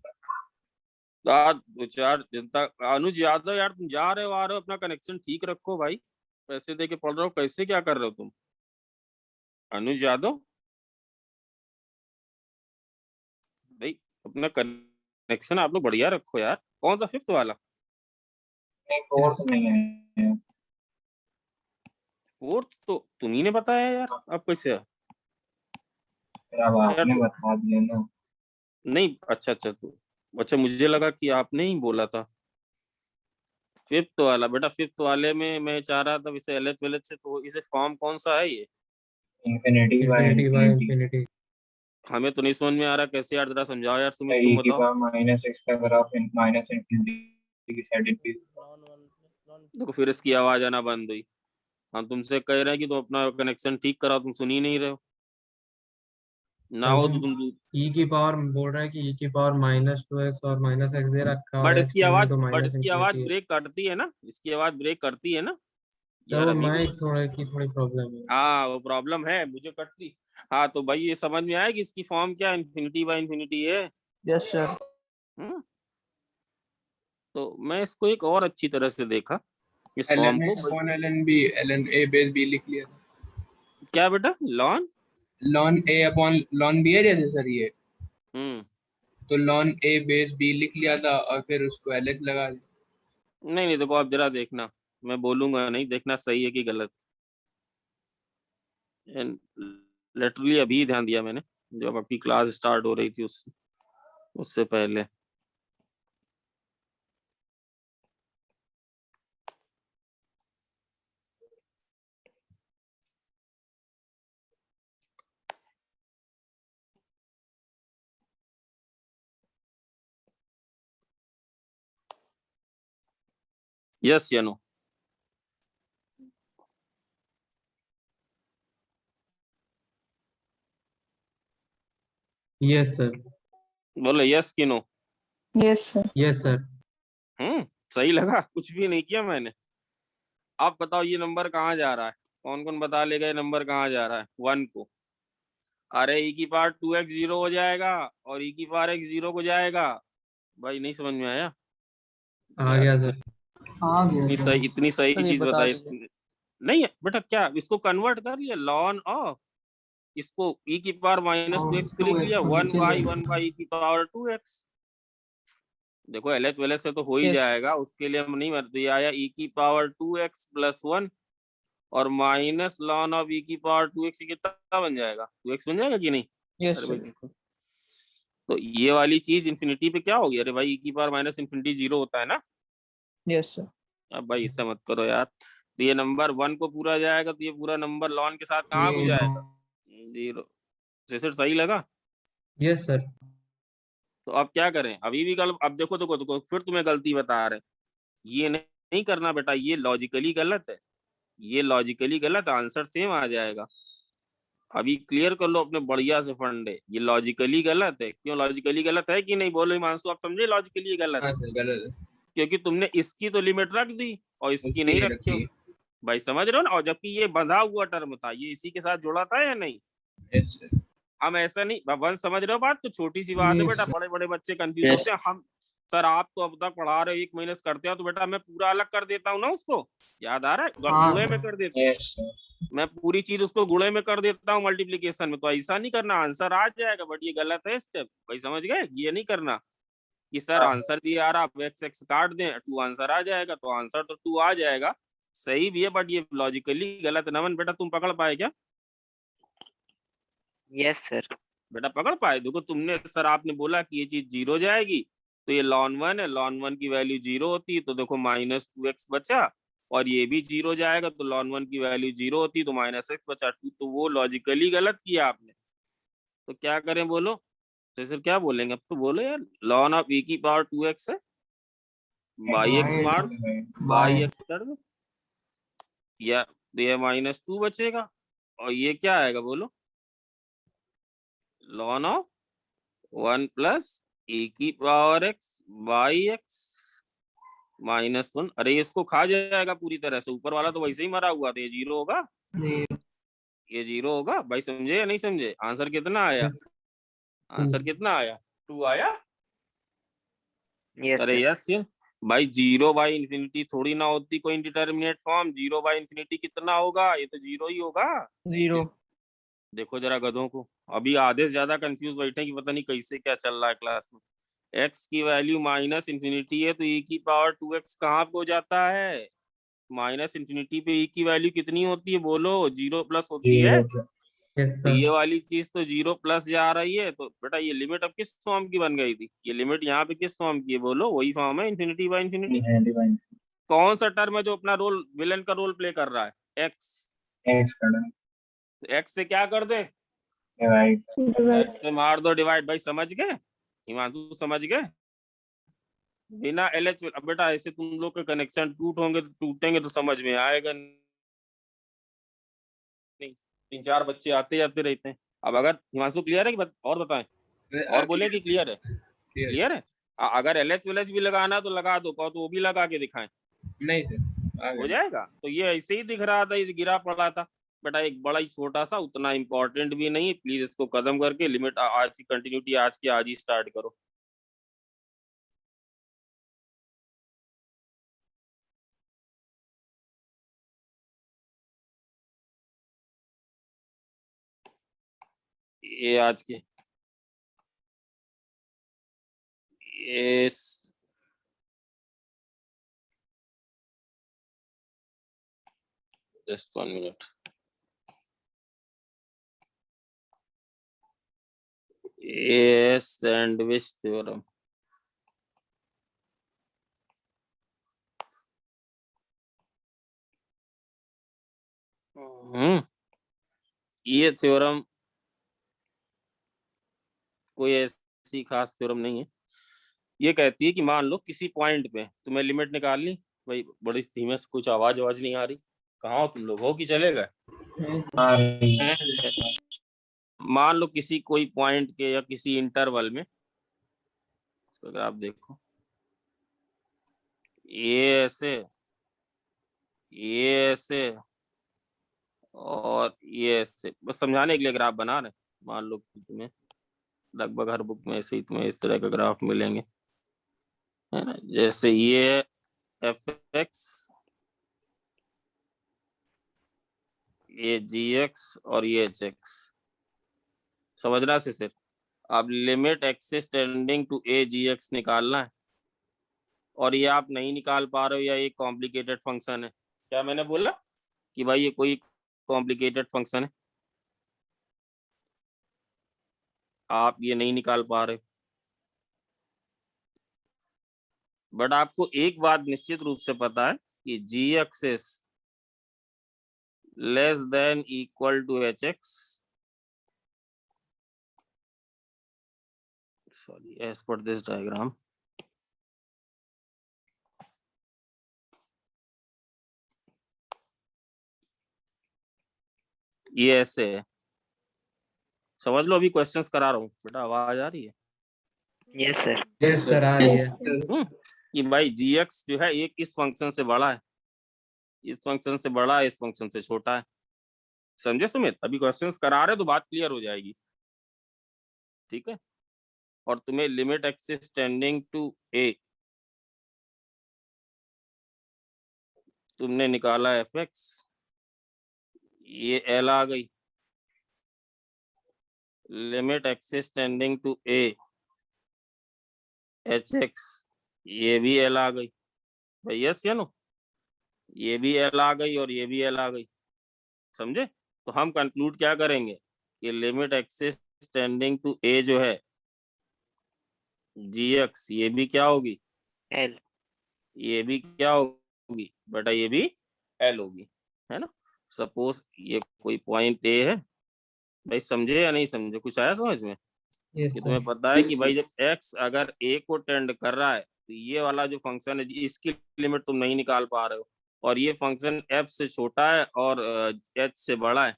आज 2-4 दिन तक अनुज यादव, यार तुम जा रहे हो आ रहे हो, अपना कनेक्शन ठीक रखो भाई, पैसे दे के पढ़ रहे हो, कैसे क्या कर रहे हो तुम? अनुज यादव भाई, अपना कनेक्शन आप लोग बढ़िया रखो यार। कौन सा 5th वाला? नहीं, फोर्थ नहीं है। 4th तो तुम्ही ने बताया यार, अब कैसे? फिर अब आपने बता दिया ना। नहीं, अच्छा तो अच्छा, मुझे लगा कि आपने ही बोला था 5th वाला। बेटा 5th वाले में मैं चाह रहा था इसे LH वेलेच से, तो इसे फॉर्म कौन सा है ये? Infinity by infinity by infinity. Infinity. हमें तो नहीं समझ में आ रहा कैसे यार, जरा समझाओ यार सुमित, e तुम की बताओ। पावर -x का ग्राफ माइनस इंफिनिटी की साइड पे। देखो फिर इसकी आवाज आना बंद हुई। हम तुमसे कह रहे हैं कि तुम अपना कनेक्शन ठीक कराओ, तुम सुन ही नहीं रहे हो। ना हो तो तुम ई की पावर बोल रहा है कि ई की पावर -2x और -x दे रखा है और बट x की वैल्यू तो इसकी आवाज -इंफिनिटी है। ब्रेक करती है ना, इसकी आवाज ब्रेक करती है ना सर यार। वो अभी माइक थोड़ी प्रॉब्लम है। हाँ वो प्रॉब्लम है, मुझे कटती। हाँ तो भाई ये समझ में आया कि इसकी फॉर्म क्या इंफिनिटी बाय इंफिनिटी है। Yes sir. हम्म? तो मैं इसको एक और अच्छी तरह से देखा इस फॉर्म ln को। Upon ln b, ln a base b लिख लिया था। क्या बेटा? Lawn ln a upon ln b है जैसे सर ये, तो ln a बेस b लिख लिया था और फिर उसको lh लगा दिया। नहीं देखो आप जरा देखना, मैं बोलूंगा नहीं, देखना सही है कि गलत। लिटरली अभी ध्यान दिया मैंने जब आपकी क्लास स्टार्ट हो रही थी, उससे पहले। यस या नो? Yes sir. बोले यस कि no? Yes sir. Yes sir. सही लगा? कुछ भी नहीं किया मैंने। आप बताओ ये नंबर कहाँ जा रहा है? कौन कौन बता लेगा ये नंबर कहाँ जा रहा है? 1 को। अरे e की पावर 2x 0 हो जाएगा और e की पावर x 0 को जाएगा। भाई नहीं समझ में आया? आ गया सर। आ गया इतनी सही सर, ये चीज बता बताई दीजिए। नहीं है बेटा। क्या इसको कन्वर्ट कर लिया लॉन ऑफ, इसको e की पावर -2x को लिख लिया 1/1 की पावर 2x। देखो LH वेलेच से तो हो ही Yes. जाएगा, उसके लिए हम नहीं मरते। आया e की पावर 2x + 1 और माइनस लॉन ऑफ e की पावर 2x, कितना बन जाएगा? 2x बन जाएगा कि नहीं? यस अरे भाई सर। देखो, तो ये वाली चीज इंफिनिटी पे क्या हो गया? अरे भाई e की पावर -इंफिनिटी 0 होता है ना। Yes sir. अब भाई इससे मत करो यार। तो ये नंबर 1 को पूरा जाएगा तो ये पूरा नंबर लॉन के साथ कहाँ को जाएगा? 0। जैसे सही लगा? Yes sir. तो अब क्या करें? अभी भी अब देखो फिर तुम्हें गलती बता रहे। ये नहीं करना बेटा, ये लॉजिकली गलत है, ये लॉजिकली गलत, आंसर सेम आ जाएगा। अभी क्लियर कर लो अपने बढ़िया से फंडे, ये लॉजिकली गलत है। क्यों लॉजिकली गलत है कि नहीं? बोलो हिमांशु, आप समझे लॉजिकली गलत है? हाँ सर गलत है। क्योंकि तुमने इसकी तो लिमिट रख दी और इसकी उसकी नहीं नहीं रखी हो। रखी। भाई समझ रहे हो ना? और जबकि ये बंधा हुआ टर्म था, ये इसी के साथ जुड़ा था या नहीं? Yes sir. हम ऐसा नहीं, भगवान समझ रहे हो बात? तो छोटी सी बात है बेटा, बड़े बड़े बच्चे कंफ्यूज Yes. होते हैं। हम सर आप तो अब तक पढ़ा रहे हो, 1 महीने से करते हो, तो बेटा मैं पूरा अलग कर देता हूँ ना उसको, याद आ रहा है? हाँ। गुणे में कर देता हूँ। Yes sir. मैं पूरी चीज उसको गुणे में कर देता हूँ मल्टीप्लीकेशन में, तो ऐसा नहीं करना, आंसर आ जाएगा, बट ये गलत है स्टेप भाई, समझ गए? ये नहीं करना कि सर आंसर दिया आ रहा, आप एक्स एक्स काट दें 2 आंसर आ जाएगा, तो आंसर तो 2 आ जाएगा, सही भी है, बट ये लॉजिकली गलत है। नमन बेटा तुम पकड़ पाए क्या? Yes sir. बेटा पकड़ पाए? देखो तुमने, सर आपने बोला कि ये चीज 0 जाएगी, तो ये ln 1 है, ln 1 की वैल्यू 0 होती है, तो देखो -2x बचा, और ये भी 0 जाएगा, तो ln 1 की वैल्यू 0 होती है, तो -x बचा 2, तो वो लॉजिकली गलत किया आपने। तो क्या करें बोलो? तो सर क्या बोलेंगे अब? तो बोलो यार, ln ऑफ e की पावर 2x है, बाई एक्स मार, बाई एक्स कर दो, या तो ये -2 बचेगा, और ये क्या आएगा बोलो? ln ऑफ 1 प्लस e की पावर x बाई x -1। अरे इसको खा जाएगा पूरी तरह से, ऊपर वाला तो वैसे ही मरा हुआ था, ये 0 होगा, ये 0 होगा भाई, समझे या नहीं समझे? आंसर कितना आया? आंसर कितना आया? 2 आया। यस अरे सर। यस ये भाई, 0 बाई इंफिनिटी थोड़ी ना होती कोई इंडिटरमिनेट फॉर्म, 0 बाई इंफिनिटी कितना होगा? ये तो 0 ही होगा। 0। देखो जरा गधों को, अभी आधे से ज्यादा कंफ्यूज बैठे कि पता नहीं कैसे क्या चल रहा है क्लास में। x की वैल्यू -इंफिनिटी है, तो e की पावर 2x कहाँ पे हो जाता है? -इंफिनिटी पे e की वैल्यू कितनी होती है बोलो? 0 प्लस होती है। यस तो ये सर। वाली चीज तो 0 प्लस जा रही है, तो बेटा ये लिमिट अब किस फॉर्म की बन गई थी? ये लिमिट यहाँ पे किस फॉर्म की है बोलो? वही फॉर्म है, इंफिनिटी बाय इंफिनिटी। कौन सा टर्म है जो अपना रोल, विलन का रोल प्ले कर रहा है? x। x से क्या कर दे? डिवाइड। x से मार दो डिवाइड। भाई समझ गए हिमांशु? समझ गए? बिना LH, अब बेटा ऐसे तुम लोग के कनेक्शन टूटेंगे तो समझ में आएगा नहीं, 3-4 बच्चे आते जाते रहते हैं। अब अगर हिमांशु क्लियर है कि और बताएं, और बोले कि क्लियर है? क्लियर है। अगर LH भी लगाना तो लगा दो, कहो तो वो भी लगा के दिखाएं, नहीं सर हो जाएगा। तो ये ऐसे ही दिख रहा था, ये गिरा पड़ा था बेटा, एक बड़ा ही छोटा सा, उतना इंपॉर्टेंट भी नहीं, प्लीज इसको खत्म करके लिमिट आज की कंटिन्यूटी आज की आज ही स्टार्ट करो। ये आज के ये जस्ट 1 मिनट, ये सैंडविच थ्योरम, ये थ्योरम कोई ऐसी खास थ्योरम नहीं है। ये कहती है कि मान लो किसी पॉइंट पे तुम्हें लिमिट निकालनी, भाई बड़ी धीमे से, कुछ आवाज नहीं आ रही, कहाँ हो तुम लोग? हो कि चले गए? मान लो किसी कोई पॉइंट के या किसी इंटरवल में, इसको अगर आप देखो, ये ऐसे, ये ऐसे, और ये ऐसे, बस समझाने के लिए ग्राफ बना रहे। मान लो कि तुम्हें लगभग हर बुक में ऐसे ही तुम्हें इस तरह का ग्राफ मिलेंगे, है ना? जैसे ये fx, ये gx और ये hx, समझना से सिर्फ अब limit x is tending to a gx निकालना है, और ये आप नहीं निकाल पा रहे हो, या एक कॉम्प्लिकेटेड फंक्शन है। क्या मैंने बोला कि भाई ये कोई कॉम्प्लिकेटेड फंक्शन है, आप ये नहीं निकाल पा रहे, बट आपको एक बात निश्चित रूप से पता है कि g x is less than equal to h x, sorry as per this diagram, ये ऐसे है, समझ लो। अभी क्वेश्चंस करा रहा हूँ बेटा, आवाज आ रही है? Yes sir. यस सर, आ रही है। कि भाई gx जो है एक इस फंक्शन से बड़ा है, इस फंक्शन से बड़ा है, इस फंक्शन से छोटा है, समझे सुमित? अभी क्वेश्चंस करा रहे तो बात क्लियर हो जाएगी, ठीक है? और तुम्हें limit x is tending to a, तुमने निकाला fx, ये एल आ गई, limit x is tending to a h x, ये भी एल आ गई भाई, यस या नो, ये भी एल आ गई और ये भी एल आ गई, समझे। तो हम कंक्लूड क्या करेंगे कि लिमिट एक्सिस टेंडिंग टू ए जो है जी एक्स, ये भी क्या होगी, एल। ये भी क्या होगी बेटा, ये भी एल होगी, है ना। सपोज ये कोई पॉइंट ए है भाई, समझे या नहीं समझे, कुछ आया समझ में। यस कि सर। तुम्हें पता है कि भाई जब x अगर a को टेंड कर रहा है तो ये वाला जो फंक्शन है इसकी लिमिट तुम नहीं निकाल पा रहे हो, और ये फंक्शन f से छोटा है और h से बड़ा है,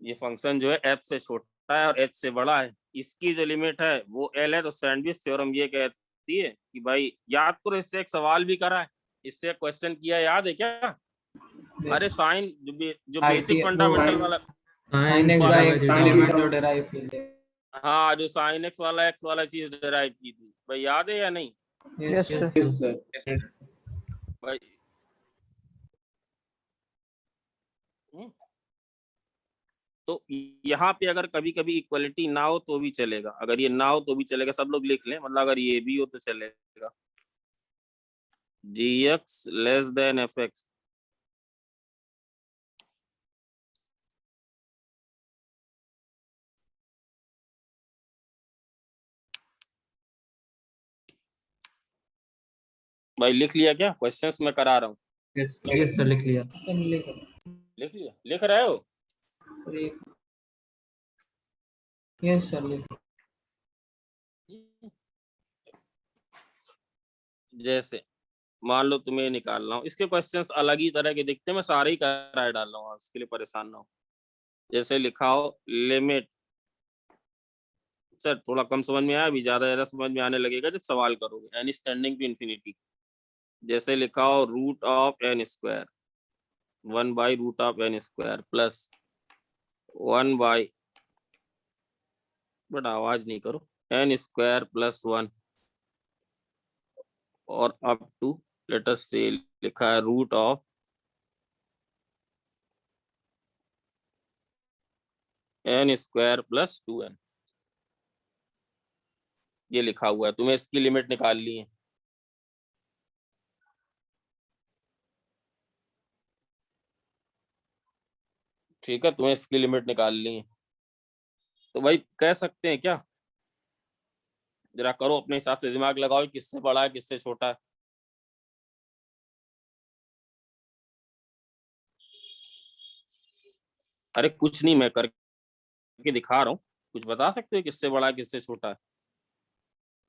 ये फंक्शन जो है f से छोटा है और h से बड़ा है, इसकी जो लिमिट है वो l है। तो सैंडविच थ्योरम ये कहती है कि भाई, याद करो इससे एक सवाल भी करा है, इससे क्वेश्चन किया, याद है क्या। अरे साइन जो बेसिक फंडामेंटल वाला, sin x वाला by जो जो डेराइव की थी। हाँ जो साइन एक्स वाला चीज डिराइव की थी भाई, याद है या नहीं यस सर। भाई। तो यहाँ पे अगर कभी कभी इक्वलिटी ना हो तो भी चलेगा, अगर ये ना हो तो भी चलेगा, सब लोग लिख लें, मतलब अगर ये भी हो तो चलेगा। G x less than f x, भाई लिख लिया क्या, क्वेश्चंस मैं करा रहा हूँ। यस सर, लिख लिया। लिख लिया, लिख रहे हो। Yes sir. जैसे मान लो तुम्हें निकालना हो, इसके क्वेश्चंस अलग ही तरह के दिखते हैं, मैं सारे ही कराए डाल रहा हूँ, इसके लिए परेशान ना हो। जैसे लिखा हो लिमिट, सर थोड़ा कम समझ में आया, अभी ज्यादा समझ में आने लगेगा जब सवाल करोगे। एन स्टैंडिंग टू इन्फिनिटी, जैसे लिखा हो root of n square, 1/√n² plus 1/, but आवाज नहीं करो, n² प्लस 1 और अप टू लेट अस से लिखा है root of n² plus 2n, ये लिखा हुआ है, तुम्हें इसकी लिमिट निकालनी है। ठीक है, तुम्हें इसकी लिमिट निकालनी है। तो भाई कह सकते हैं क्या, जरा करो अपने हिसाब से, दिमाग लगाओ किससे बड़ा है किससे छोटा है। अरे कुछ नहीं, मैं करके दिखा रहा हूँ, कुछ बता सकते हो किससे बड़ा है किससे छोटा है।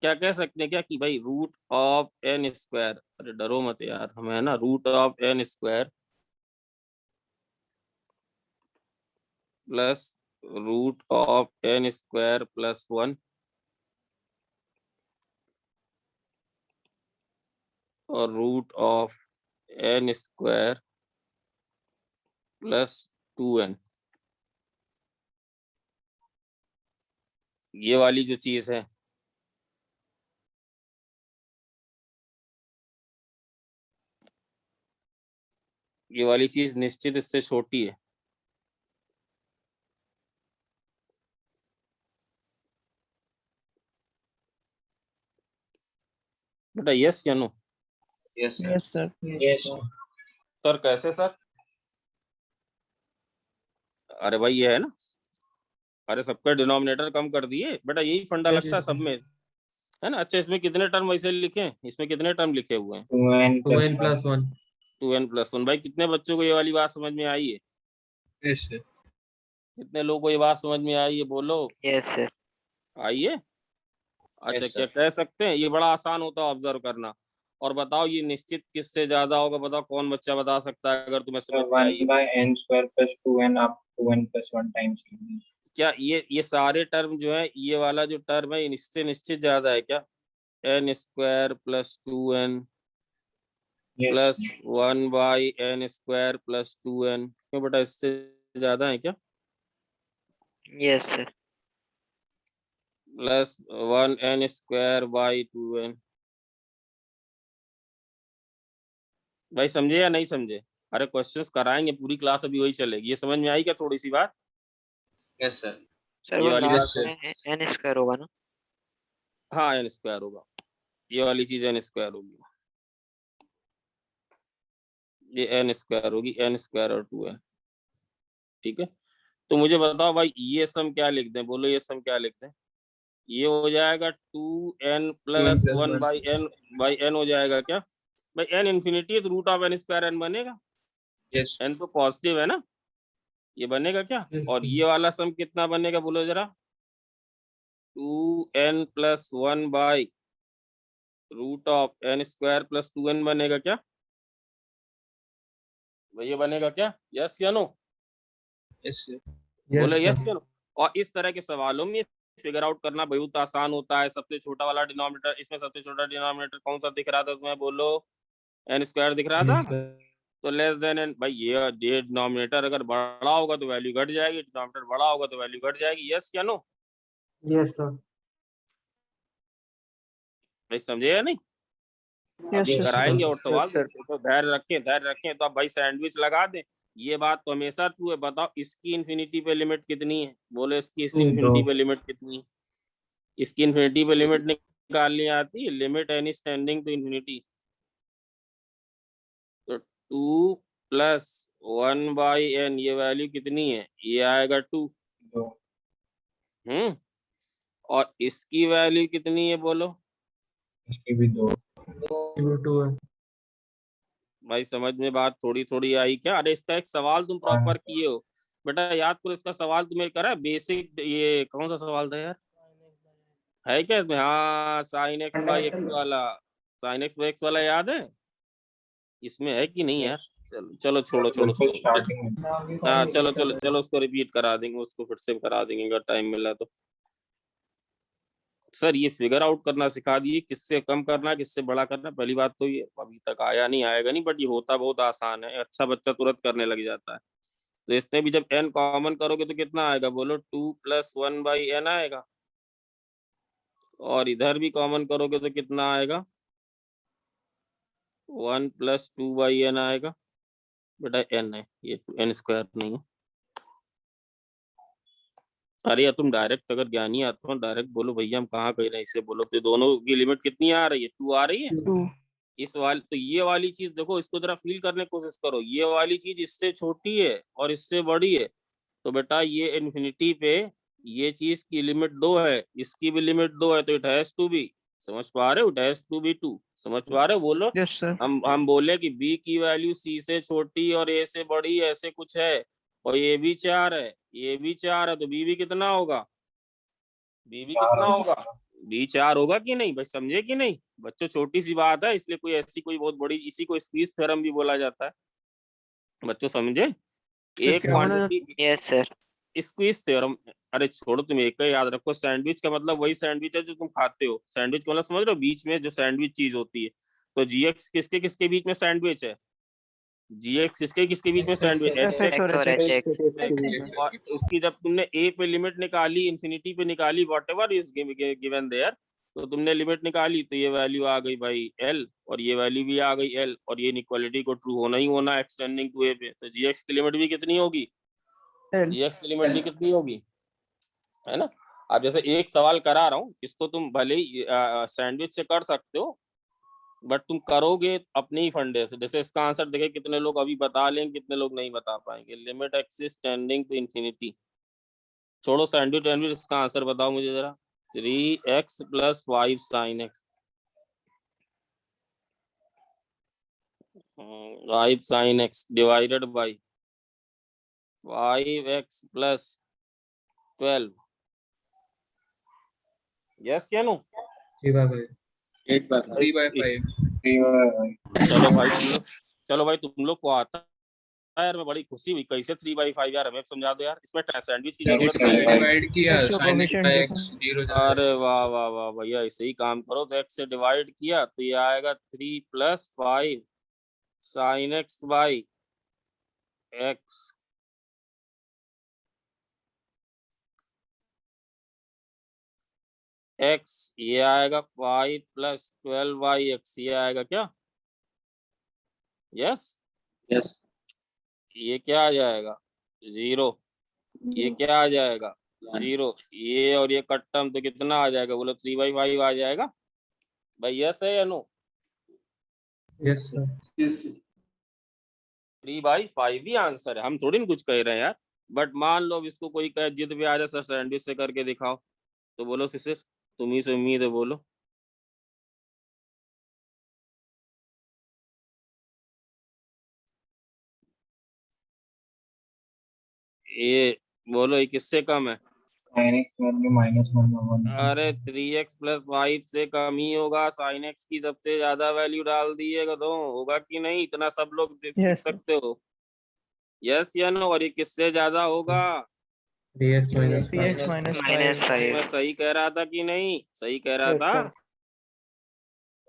क्या कह सकते हैं क्या कि भाई रूट ऑफ n², अरे डरो मत यार, हमें है ना, root of n² plus root of n² plus 1 और root of n² plus 2n, ये वाली जो चीज है, ये वाली चीज निश्चित इससे छोटी है। बेटा यस या नो। Yes sir. सर कैसे सर, अरे भाई ये है ना, अरे सबका डिनोमिनेटर कम कर दिए बेटा, यही फंडा लगता है सब में, है ना। अच्छा इसमें कितने टर्म वैसे लिखे हैं, इसमें कितने टर्म लिखे हुए हैं, 2n प्लस 1। 2n+1। भाई कितने बच्चों को ये वाली बात समझ में आई है, यस सर। कितने लोगों को ये बात समझ में आई है, बोलो। Yes sir. आई है। अच्छा Yes, क्या sir. कह सकते हैं, ये बड़ा आसान होता है ऑब्जर्व करना। और बताओ ये निश्चित किससे ज्यादा होगा, बताओ कौन बच्चा बता सकता है अगर तुम्हें समझ में आई है। 1/n² plus 2n up to n plus 1 times. क्या ये सारे टर्म जो है, ये वाला जो टर्म है इससे निश्चित ज्यादा है क्या, n² plus 2n Yes. Plus 1/n² plus 2n, क्यों बेटा इससे ज्यादा है क्या, यस सर। Plus 1n²/2n। भाई समझे या नहीं समझे। अरे क्वेश्चंस कराएंगे, पूरी क्लास अभी वही चलेगी। ये समझ में आई क्या थोड़ी सी बात? Yes sir. सर ये वो वाली बात लास्ट में एन स्क्वायर होगा ना? हाँ एन स्क्वायर होगा, ये वाली चीज एन स्क्वायर होगी, ये एन स्क्वायर होगी, एन स्क्वायर और 2 है। ठीक है, तो मुझे बताओ भाई ये सम क्या लिख दें, बोलो ये सम क्या लिख दें? ये हो जाएगा 2n प्लस 1 बाई एन हो जाएगा क्या भाई? एन इन्फिनिटी है तो root of n square n बनेगा। यस एन तो पॉजिटिव है ना, ये बनेगा क्या? Yes, और sir. ये वाला सम कितना बनेगा बोलो जरा? 2n plus 1 by root of n square plus 2n बनेगा क्या भाई? ये बनेगा क्या? यस या नो? Yes sir. बोलो Yes, यस sir. या नो? और इस तरह के सवालों में फिगर आउट करना बहुत आसान होता है। सबसे छोटा वाला डिनोमिनेटर, इसमें सबसे छोटा डिनोमिनेटर कौन सा दिख रहा था तुम्हें? बोलो एन स्क्वायर दिख रहा था। Yes, sir. तो लेस देन एन भाई, ये डिनोमिनेटर अगर बड़ा होगा तो वैल्यू घट जाएगी, डिनोमिनेटर बड़ा होगा तो वैल्यू घट जाएगी। यस या नो? Yes, sir. भाई समझे या नहीं? अभी sir. कराएंगे और सवाल, Yes, sir. तो धैर्य रखें। तो अब भाई सैंडविच लगा दें। ये बात तो हमेशा ट्रू है। बताओ इसकी इन्फिनिटी पे लिमिट कितनी है? बोलो इसकी इन्फिनिटी पे लिमिट कितनी है? इसकी इन्फिनिटी पे लिमिट निकालनी आती है, limit n is tending to infinity. तो 2 प्लस 1 बाई एन, ये वैल्यू कितनी है? ये आएगा 2। और इसकी वैल्यू कितनी है बोलो? इसकी भी 2। Two है. भाई समझ में बात थोड़ी थोड़ी आई क्या? अरे इसका एक सवाल तुम प्रॉपर किए हो बेटा, याद करो इसका सवाल तुम्हें करा बेसिक। ये कौन सा सवाल था यार, है क्या इसमें? हाँ साइन एक्स बाई एक्स वाला, साइन एक्स बाई एक्स वाला याद है? इसमें है कि नहीं यार? चलो चलो छोड़ो छोड़ो बिल्कुल छोड़ो। स्टार्टिंग में। हाँ चलो चलो चलो, उसको रिपीट करा देंगे, उसको फिर से करा देंगे अगर टाइम मिला तो। सर ये फिगर आउट करना सिखा दिए, किससे कम करना किससे बड़ा करना। पहली बात तो ये अभी तक आया नहीं, आएगा नहीं, बट ये होता बहुत आसान है, अच्छा बच्चा तुरंत करने लग जाता है। तो इसमें भी जब n कॉमन करोगे तो कितना आएगा बोलो? 2 प्लस 1 बाई एन आएगा। और इधर भी कॉमन करोगे तो कितना आएगा? 1 प्लस 2 बाई एन आएगा। बेटा n है ये, n स्क्वायर नहीं है। अरे या तुम डायरेक्ट, अगर ज्ञानी आत्मा डायरेक्ट बोलो भैया हम कहाँ कह रहे हैं, इससे बोलो। तो दोनों की लिमिट कितनी आ रही है? 2 आ रही है। इस वाली, तो ये वाली चीज देखो, इसको जरा फील करने की कोशिश करो। ये वाली चीज इससे छोटी है और इससे बड़ी है, तो बेटा ये इन्फिनिटी पे ये चीज की लिमिट 2 है, इसकी भी लिमिट 2 है, तो इट हैज टू बी, समझ पा रहे हो? It has to be 2। समझ पा रहे हो? बोलो। Yes, sir. हम बोले कि बी की वैल्यू सी से छोटी और ए से बड़ी है, ऐसे कुछ है, और ये भी 4 है, ये भी 4 है, तो बी भी कितना होगा? बी भी कितना होगा? बी 4 होगा कि नहीं? बस समझे कि नहीं बच्चों? छोटी सी बात है, इसलिए कोई ऐसी कोई बहुत बड़ी, इसी को स्क्वीज थ्योरम भी बोला जाता है बच्चों, समझे? एक quantity yes sir. Squeeze theorem. अरे छोड़ो, तुम एक ही याद रखो, सैंडविच का मतलब वही सैंडविच है जो तुम खाते हो। सैंडविच का मतलब समझ रहे हो? बीच में जो सैंडविच चीज होती है। तो जीएक्स किसके किसके बीच में सैंडविच है? जीएक्स किसके किसके बीच में सैंडविच है? एक्स और एच एक्स। और उसकी जब तुमने ए पे लिमिट निकाली, इंफिनिटी पे निकाली, व्हाटएवर इज गिवन देयर, तो तुमने लिमिट निकाली तो ये वैल्यू आ गई भाई एल, और ये वैल्यू भी आ गई एल, और ये इनइक्वालिटी को ट्रू होना ही होना एक्सटेंडिंग टू ए पे। तो जीएक्स की लिमिट भी कितनी होगी? जीएक्स की लिमिट भी कितनी होगी, है ना? अब जैसे एक सवाल करा रहा हूँ, इसको तुम भले ही सैंडविच से कर सकते हो, बट तुम करोगे अपने ही फंडे से। जैसे इसका आंसर देखे कितने लोग अभी बता लेंगे, कितने लोग नहीं बता पाएंगे। Limit x is tending to infinity, छोड़ो सैंडविच टैंडविच, इसका आंसर बताओ मुझे जरा। 3x plus 5 sine x, 5 sine x divided by 5x plus 12। Yes या नो? 3/5। चलो भाई तुम लोग, चलो भाई तुम लोग को आता है यार, मैं बड़ी खुशी हुई। कैसे 3/5 यार? हमें समझा दो यार, इसमें सैंडविच की जरूरत नहीं है। डिवाइड किया sin x by x 0 जाता है। अरे वाह वाह वाह भैया, ऐसे ही काम करो। तो x से डिवाइड किया तो ये आएगा 3 plus 5 sine x by x. X ये आएगा 5 प्लस 12 बाई एक्स, ये आएगा क्या? यस यस ये क्या आ जाएगा 0, ये क्या आ जाएगा 0, ये और ये कट टर्म तो कितना आ जाएगा बोलो 3/5 आ जाएगा भाई, यस है या नो? Yes sir. 3/5 ही आंसर है, हम थोड़ी ना कुछ कह रहे हैं यार। बट मान लो अब इसको कोई कहे जिद पे आ जाए सर सैंडविच से करके दिखाओ, तो बोलो शिशिर तुम्ही से उम्मीद है, बोलो। ये बोलो ये किससे कम है? sin x value -1/1। अरे 3x + 5 से कम ही होगा, sin x की सबसे ज्यादा वैल्यू डाल दिएगा तो होगा कि नहीं, इतना सब लोग सीख सकते हो, यस या नो? और ये किससे ज्यादा होगा? 3x - 5। -5 मैं सही कह रहा था कि नहीं? सही कह रहा था।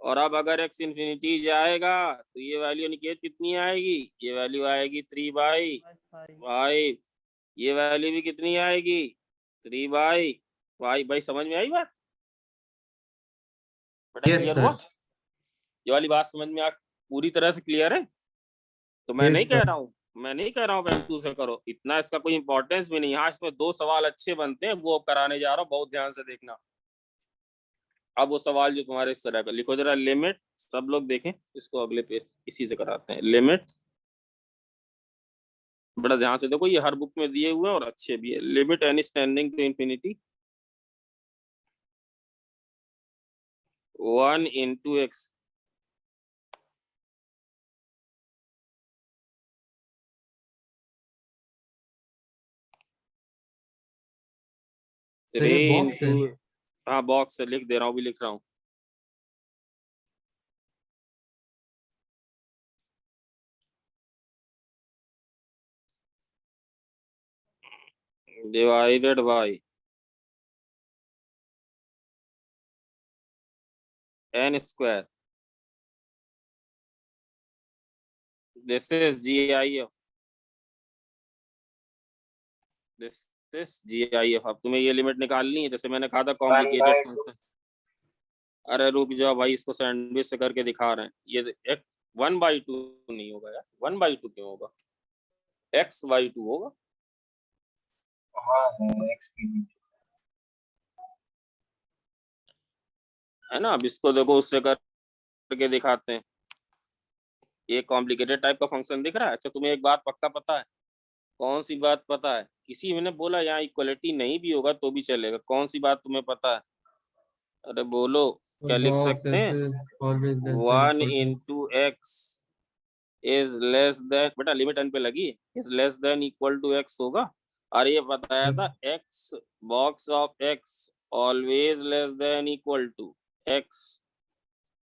और अब अगर x इंफिनिटी जाएगा तो ये वैल्यू निकेत कितनी आएगी? ये वैल्यू आएगी 3/5। ये वैल्यू भी कितनी आएगी? 3/5। भाई समझ में आई बात? बेटा यस क्लियर सर। हुआ? ये वाली बात समझ में आ पूरी तरह से क्लियर है? तो मैं Yes, नहीं कह sir. रहा हूँ, मैं नहीं कह रहा हूँ M2 से करो, इतना इसका कोई इंपॉर्टेंस भी नहीं। हाँ इसमें 2 सवाल अच्छे बनते हैं, वो कराने जा रहा हूँ, बहुत ध्यान से देखना। अब वो सवाल जो तुम्हारे इस तरह का लिखो जरा, लिमिट, सब लोग देखें इसको, अगले पेज इसी से कराते हैं। लिमिट, बड़ा ध्यान से देखो, ये हर बुक में दिए हुए हैं और अच्छे भी है। Limit n is tending to infinity 1 into x तो ये 3 बॉक्स है। into, हाँ बॉक्स से लिख दे रहा हूँ, भी लिख रहा हूँ। Divided by n square, this is GIF, this is GIF। अब तुम्हें ये लिमिट निकालनी है, जैसे मैंने कहा था कॉम्प्लिकेटेड फंक्शन। अरे रुक जाओ भाई, इसको सैंडविच से करके दिखा रहे हैं। ये एक 1/2 नहीं होगा यार, 1/2 क्यों होगा? x/2 होगा। हाँ है x की भी। है ना? अब इसको देखो उससे करके दिखाते हैं। ये कॉम्प्लिकेटेड टाइप का फंक्शन दिख रहा है। अच्छा तुम्हें एक बात पक्का पता है? कौन सी बात पता है? किसी मैंने बोला यहाँ इक्वलिटी नहीं भी होगा तो भी चलेगा, कौन सी बात तुम्हें पता है? अरे बोलो, क्या लिख बॉक्स सकते हैं? is always less than 1 equal to- into x is less than, बेटा लिमिट n पे लगी, is less than equal to x होगा। और ये बताया था x box of x always less than equal to x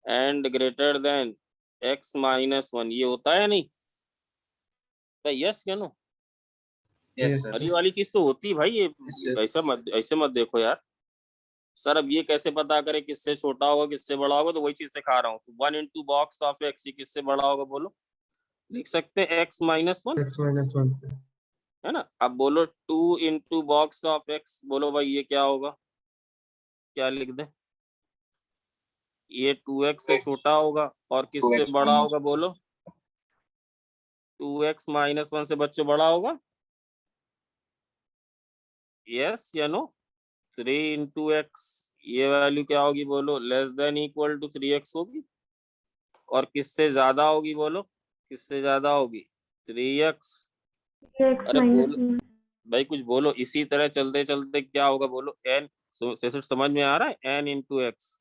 and greater than x -1, ये होता है नहीं? यस क्या नो? Yes sir. हरी वाली चीज तो होती है भाई, ये sir. ऐसे मत देखो यार। सर अब ये कैसे पता करें किससे छोटा होगा किससे बड़ा होगा? तो वही चीज सिखा रहा हूँ। 1 into बॉक्स ऑफ x, ये किससे बड़ा होगा बोलो? लिख सकते हैं x -1, x -1 से। है ना? अब बोलो 2 into बॉक्स ऑफ x, बोलो भाई ये क्या होगा? क्या लिख दे? ये 2x से छोटा होगा और किससे 2x बड़ा होगा बोलो? 2x -1 से बच्चों बड़ा होगा, यस या नो? 3 into x, ये वैल्यू क्या होगी बोलो? Less than equal to 3x होगी। और किससे ज्यादा होगी बोलो? किससे ज्यादा होगी? 3x। अरे बोलो भाई, कुछ बोलो। इसी तरह चलते चलते क्या होगा बोलो? n, समझ में आ रहा है? n into x,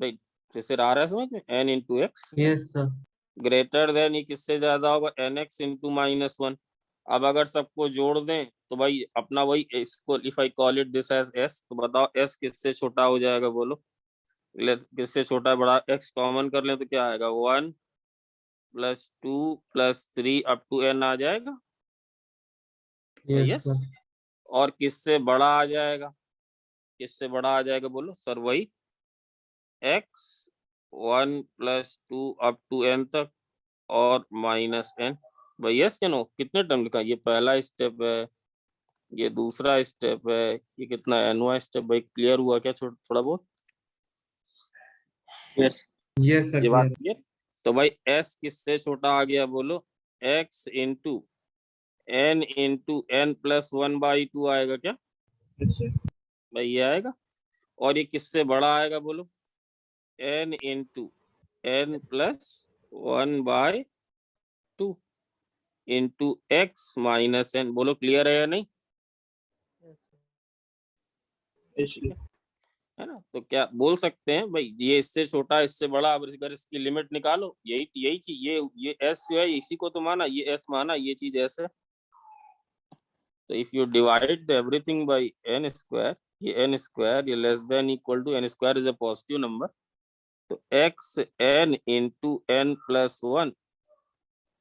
भाई फिर आ रहा है समझ में? n into x yes sir. Greater than, ये किससे ज्यादा होगा? nx into -1। अब अगर सबको जोड़ दें तो भाई अपना वही, इसको if I call it this as s, तो बताओ s किससे छोटा हो जाएगा बोलो? किससे छोटा बड़ा? x कॉमन कर लें तो क्या आएगा? 1 + 2 + 3 अप टू n आ जाएगा, यस यस। सर। और किससे बड़ा आ जाएगा? किससे बड़ा आ जाएगा बोलो? सर वही x 1 + 2 अप टू n तक और -n। भाई यस क्या नो? कितने टर्म लिखा? ये पहला स्टेप है, ये दूसरा स्टेप है, ये कितना nवा स्टेप? भाई क्लियर हुआ क्या थोड़ा बहुत? यस यस सर ये बात क्लियर। क्लियर? तो भाई s किससे छोटा आ गया बोलो? x into n into n plus 1/2 आएगा क्या yes sir, भाई? ये आएगा। और ये किससे बड़ा आएगा बोलो? n into n plus 1/2 into x minus n। बोलो क्लियर है या नहीं? yes sir, है ना? तो क्या बोल सकते हैं भाई, ये इससे छोटा इससे बड़ा, अब अगर इसकी लिमिट निकालो, यही चीज, ये s जो है इसी को तो माना, ये s माना, ये चीज s है। तो if you divide everything by n square, ये n स्क्वायर ये less than equal to n square is a positive number, तो x n into n plus 1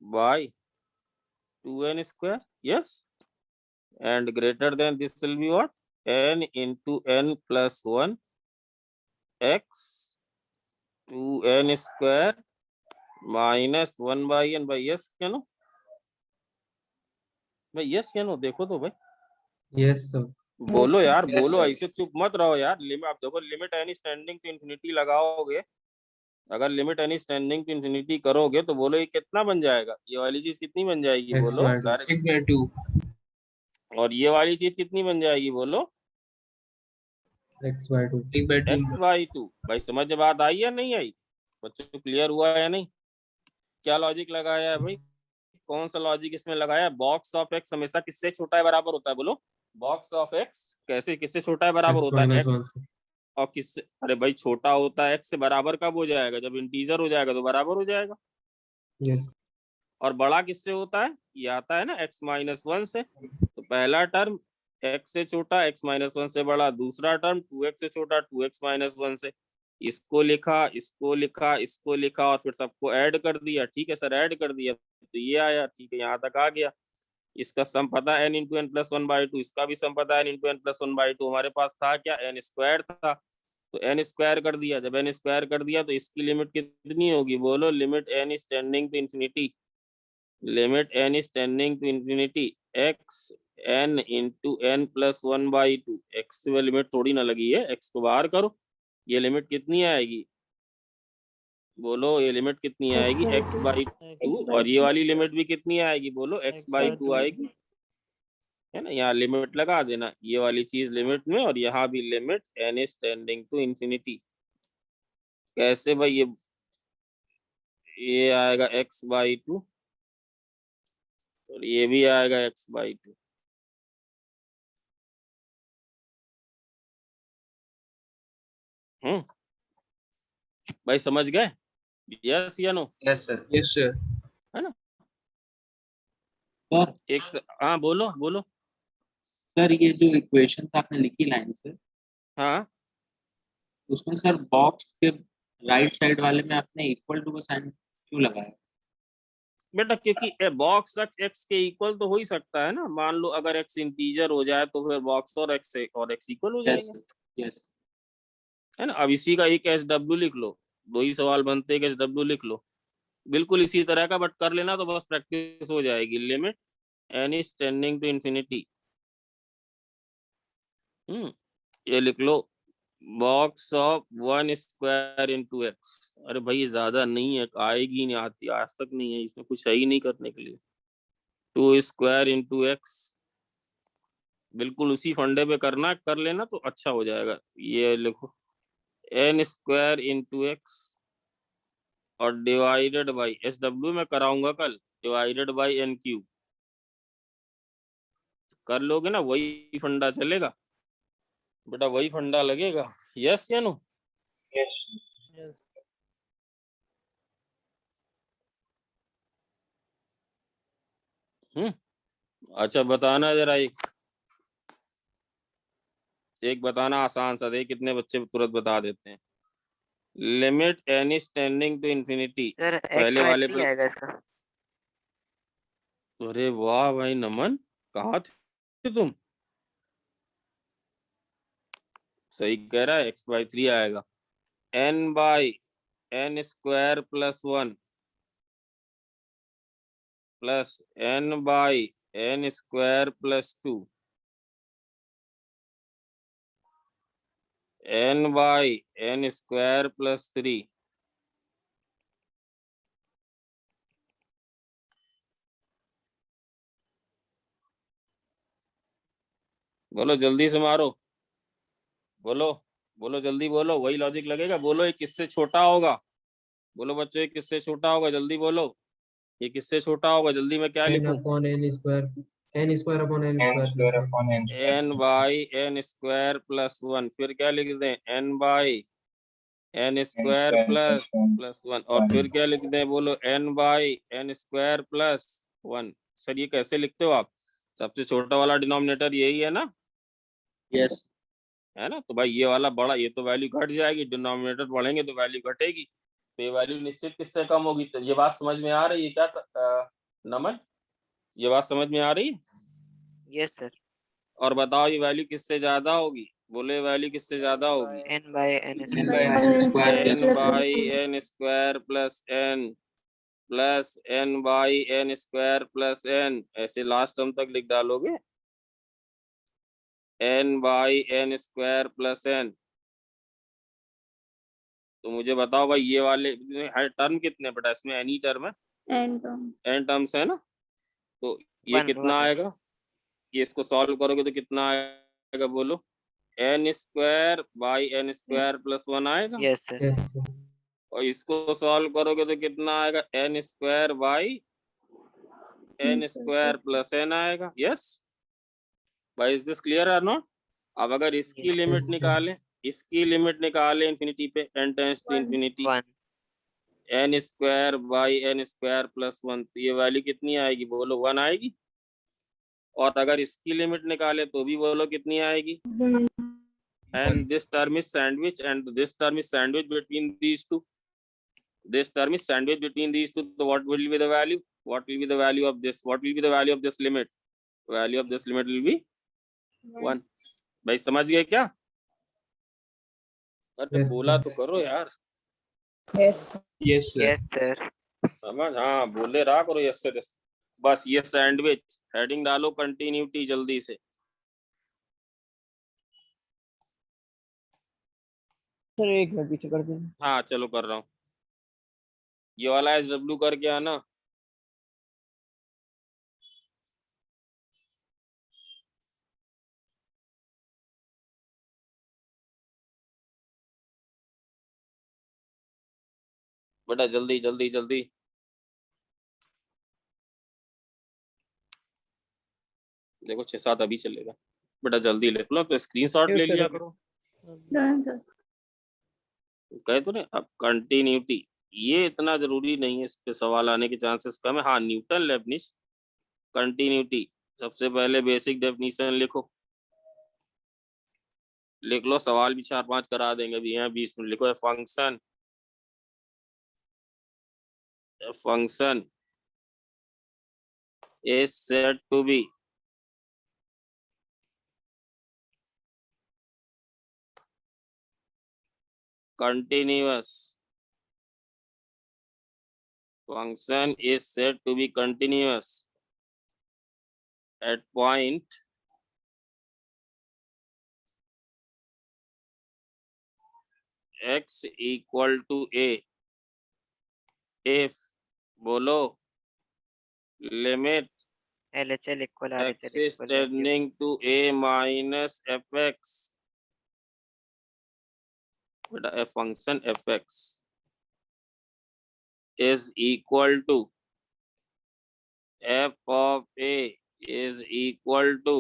by 2n square, yes, and greater than this will be what? n into n plus 1 x 2n square minus 1/n भाई। Yes क्या no भाई? Yes या no? देखो तो भाई, yes sir. बोलो यार, yes बोलो, sir, ऐसे चुप मत रहो यार। लिमिट, आप देखो, limit n is tending to infinity लगाओगे, अगर limit n is tending to infinity करोगे तो बोलो ये कितना बन जाएगा? ये वाली चीज कितनी बन जाएगी X बोलो? by two. डायरेक्ट। x/2 और ये वाली चीज कितनी बन जाएगी बोलो? x/2। x/2 x/2। भाई समझ में बात आई या नहीं आई? बच्चों को क्लियर हुआ है या नहीं? क्या लॉजिक लगाया है भाई? कौन सा लॉजिक इसमें लगाया? बॉक्स ऑफ एक्स हमेशा किससे छोटा है बराबर होता है बोलो? बॉक्स ऑफ एक्स कैसे किससे छोटा है बराबर x होता है? minus 1 x. और किससे? अरे भाई छोटा होता है एक्स से, बराबर कब हो जाएगा? जब इंटीजर हो जाएगा तो बराबर हो जाएगा। यस। और बड़ा किससे होता है? ये आता है ना x माइनस 1 से। तो पहला टर्म x से छोटा, x माइनस 1 से बड़ा। दूसरा टर्म 2x से छोटा, 2x माइनस 1 से। इसको लिखा, इसको लिखा, इसको लिखा, और फिर सबको ऐड कर दिया। ठीक है सर, ऐड कर दिया तो ये आया। ठीक है, यहाँ तक आ गया। इसका सम पता है n इंटू एन प्लस 1/2, इसका भी सम पता है n इंटू एन प्लस 1/2। हमारे पास था क्या? n स्क्वायर था, तो n स्क्वायर कर दिया। जब n स्क्वायर कर दिया तो इसकी लिमिट कितनी होगी बोलो? Limit n is tending to infinity, limit n is tending to infinity x n into n plus 1/2। x से लिमिट थोड़ी ना लगी है, x को बाहर करो। ये लिमिट कितनी आएगी बोलो? ये लिमिट कितनी आएगी? x/2। और ये वाली लिमिट भी कितनी आएगी बोलो? x/2 आएगी, है ना? यहाँ लिमिट लगा देना, ये वाली चीज लिमिट में, और यहाँ भी limit n is tending to infinity. कैसे भाई? ये आएगा x/2 और ये भी आएगा x/2। भाई समझ गए? यस या no? yes sir, yes sir, है ना? सर हाँ बोलो बोलो। सर ये जो इक्वेशन आपने लिखी लाइन से, हाँ उसमें सर बॉक्स के राइट साइड वाले में आपने इक्वल टू का साइन क्यों लगाया? बेटा, क्योंकि बॉक्स x के इक्वल तो हो ही सकता है ना। मान लो अगर x इंटीजर हो जाए तो फिर बॉक्स और x इक्वल हो यस जाएगा, यस है ना? अब इसी का एक SW लिख लो, दो ही सवाल बनते हैं, SW लिख लो। बिल्कुल इसी तरह का, बट कर लेना तो बस प्रैक्टिस हो जाएगी। Limit n is tending to infinity, ये लिख लो, box of 1 square into x. अरे भाई ये ज्यादा नहीं है, आएगी नहीं, आती आज तक नहीं है, इसमें कुछ सही नहीं करने के लिए। 2 स्क्वायर इंटू एक्स, बिल्कुल उसी फंडे पे करना, कर लेना तो अच्छा हो जाएगा। ये लिखो n स्क्वायर इंटू एक्स और डिवाइडेड बाई SW में कराऊंगा कल, डिवाइडेड बाई n³ कर लोगे ना, वही फंडा चलेगा बेटा, वही फंडा लगेगा। यस या नो? yes अच्छा बताना जरा, एक बताना आसान सा, देख कितने बच्चे तुरंत बता देते हैं। Limit n is tending to infinity, sir पहले वाले x/3 पे। आएगा इसका। अरे वाह भाई नमन, कहाँ थे तुम? सही कह रहा है, x/3 आएगा। n square plus 1 plus n square plus 2 n square plus 3 बोलो जल्दी से मारो, बोलो बोलो जल्दी बोलो, वही लॉजिक लगेगा। बोलो ये किससे छोटा होगा, बोलो बच्चों ये किससे छोटा होगा, जल्दी बोलो ये किससे छोटा होगा, जल्दी मैं क्या n लिखूं? upon n square, n square upon n n square plus square 1. upon n square n plus by n square plus one, फिर क्या लिख दें? n बाई एन n स्क्वायर square plus plus 1 plus one, और फिर क्या लिख दें? बोलो n by n square plus one. Sir ये कैसे लिखते हो आप? सबसे छोटा वाला डिनोमिनेटर यही है ना, यस है ना? तो भाई ये वाला बड़ा, ये तो वैल्यू घट जाएगी, डिनोमिनेटर बढ़ेंगे तो वैल्यू घटेगी, तो ये वैल्यू निश्चित किससे कम होगी? तो ये बात समझ में आ रही है क्या नमन, ये बात समझ में आ रही है? Yes sir. और बताओ ये वैल्यू किससे ज्यादा होगी? बोले वैल्यू किससे ज्यादा होगी? n by n n square. by n square n plus by n square plus n plus n by n square plus n, ऐसे लास्ट टर्म तक लिख डालोगे, n by n square plus n। तो मुझे बताओ भाई ये वाले हर टर्म कितने बेटा इसमें? एनी टर्म है, n टर्म्स है ना, तो ये One, कितना one. आएगा? ये इसको सॉल्व करोगे तो कितना आएगा? बोलो n square by n square plus one आएगा, Yes sir. Yes sir. और इसको सॉल्व करोगे तो कितना आएगा? n square by n square plus n आएगा। यस भाई, इज दिस क्लियर और नॉट? अब अगर इसकी Yes. Limit Yes, sir. निकालें, इसकी लिमिट निकालें इन्फिनिटी पे, n tends to infinity, One. N square by n square plus one, तो ये वैल्यू कितनी आएगी? बोलो 1 आएगी। और अगर इसकी लिमिट निकाले तो भी बोलो कितनी आएगी? And this term is sandwich, and this term is sandwich between these two, this term is sandwiched between these two, so what will be the value? What will be the value of this? What will be the value of this limit? Value of this limit will be 1। भाई समझ गए क्या? अरे Yes, बोला sir. तो करो यार, Yes. Yes sir. Yes sir. समझ, हाँ बोले रहा करो यस सर। बस ये सैंडविच हेडिंग डालो, कंटिन्यूटी जल्दी से। सर एक मिनट पीछे कर दें। हाँ चलो कर रहा हूँ, ये वाला एस डब्ल्यू करके आना। बेटा जल्दी जल्दी जल्दी, देखो 6-7 अभी चलेगा, बेटा जल्दी लिख लो, तो स्क्रीनशॉट ले लिया करो। कहे तो नहीं, अब कंटिन्यूटी ये इतना जरूरी नहीं है, इस पे सवाल आने के चांसेस कम है। हाँ न्यूटन लेबनिज कंटिन्यूटी, सबसे पहले बेसिक डेफिनेशन लिखो, लिख लो, सवाल भी 4-5 करा देंगे अभी यहाँ 20 मिनट। लिखो function is said to be continuous, function is said to be continuous at point x equal to a if, बोलो, limit LHL equal x RHL is equal value. tending to a minus fx, बेटा a function fx is equal to f of a is equal to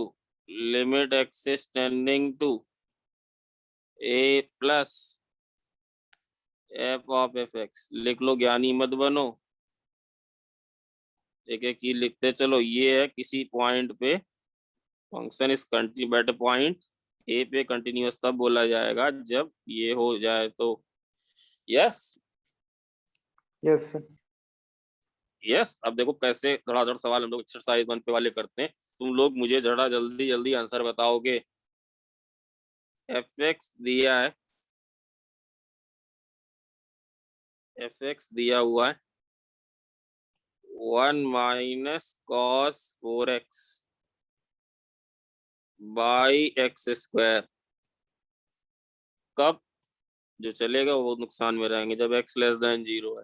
limit x is tending to a plus f of fx। लिख लो, ज्ञानी मत बनो, एक एक चीज लिखते चलो। ये है किसी पॉइंट पे फंक्शन इस कंटिन्यू एट पॉइंट ए पे कंटिन्यूअस तब बोला जाएगा जब ये हो जाए तो। Yes yes sir. यस। अब देखो कैसे धड़ाधड़ सवाल हम लोग एक्सरसाइज 1 पे वाले करते हैं। तुम लोग मुझे जरा जल्दी जल्दी आंसर बताओगे। एफ एक्स दिया है, एफ एक्स दिया हुआ है 1 minus cos 4x by x square. कब जो चलेगा वो नुकसान में रहेंगे, जब x लेस देन 0 है।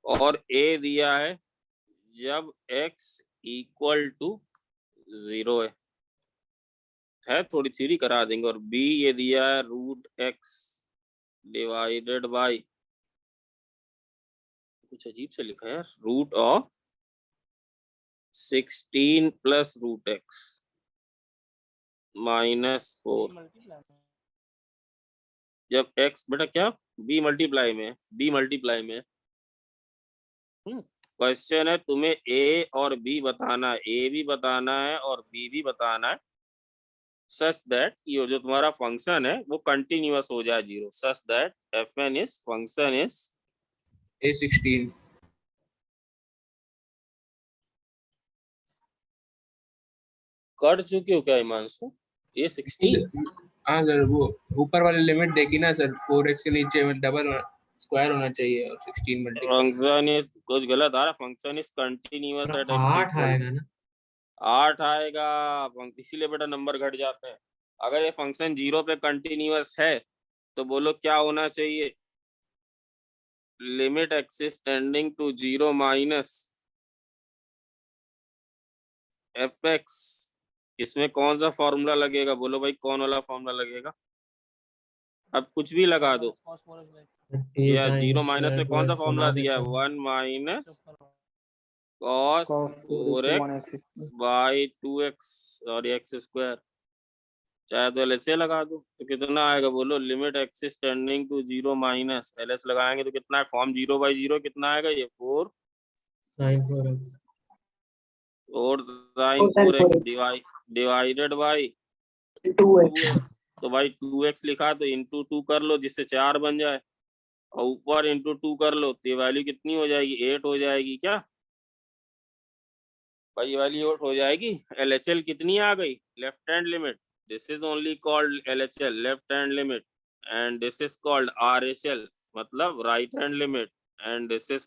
और a दिया है जब x इक्वल टू 0 है। है, थोड़ी थ्योरी करा देंगे। और b ये दिया है रूट एक्स डिवाइडेड बाई, कुछ अजीब से लिखा है यार, root of 16 plus root x -4। जब x बेटा क्या b मल्टीप्लाई में, b मल्टीप्लाई में। क्वेश्चन है तुम्हें a और b बताना है, a भी बताना है और b भी बताना है, सच दैट ये जो तुम्हारा फंक्शन है वो कंटिन्यूअस हो जाए 0, such that fn is function is A16। कर चुके हो क्या हिमांशु? A16 हाँ सर, वो ऊपर वाली लिमिट देखी ना सर, 4x के नीचे में डबल स्क्वायर होना चाहिए और 16 मल्टीप्लाई। फंक्शन इज कुछ गलत आ रहा, function is continuous at x 8 आएगा ना? 8 आएगा, इसीलिए बेटा नंबर घट जाते हैं। अगर ये फंक्शन 0 पे कंटिन्यूअस है तो बोलो क्या होना चाहिए, limit x is tending to 0 minus fx। इसमें कौन सा फॉर्मूला लगेगा, बोलो भाई कौन वाला फॉर्मूला लगेगा? अब कुछ भी लगा दो, या 0 माइनस में कौन सा फॉर्मूला दिया है, 1 minus cos 4x by 2x और x स्क्वायर, चाहे तो LHS लगा दो तो कितना आएगा बोलो, limit x is tending to 0 minus LS लगाएंगे तो कितना है, फॉर्म 0/0 कितना आएगा ये 4 sin 4x और sin 4x divided by 2x। तो भाई 2x लिखा तो इंटू 2 कर लो जिससे 4 बन जाए, और ऊपर इंटू 2 कर लो तो ये वैल्यू कितनी हो जाएगी, 8 हो जाएगी। क्या भाई ये वैल्यू 8 हो जाएगी। LHL कितनी आ गई, left hand limit, this is only called LHL left hand limit, and this is called RHL मतलब right hand limit, and this is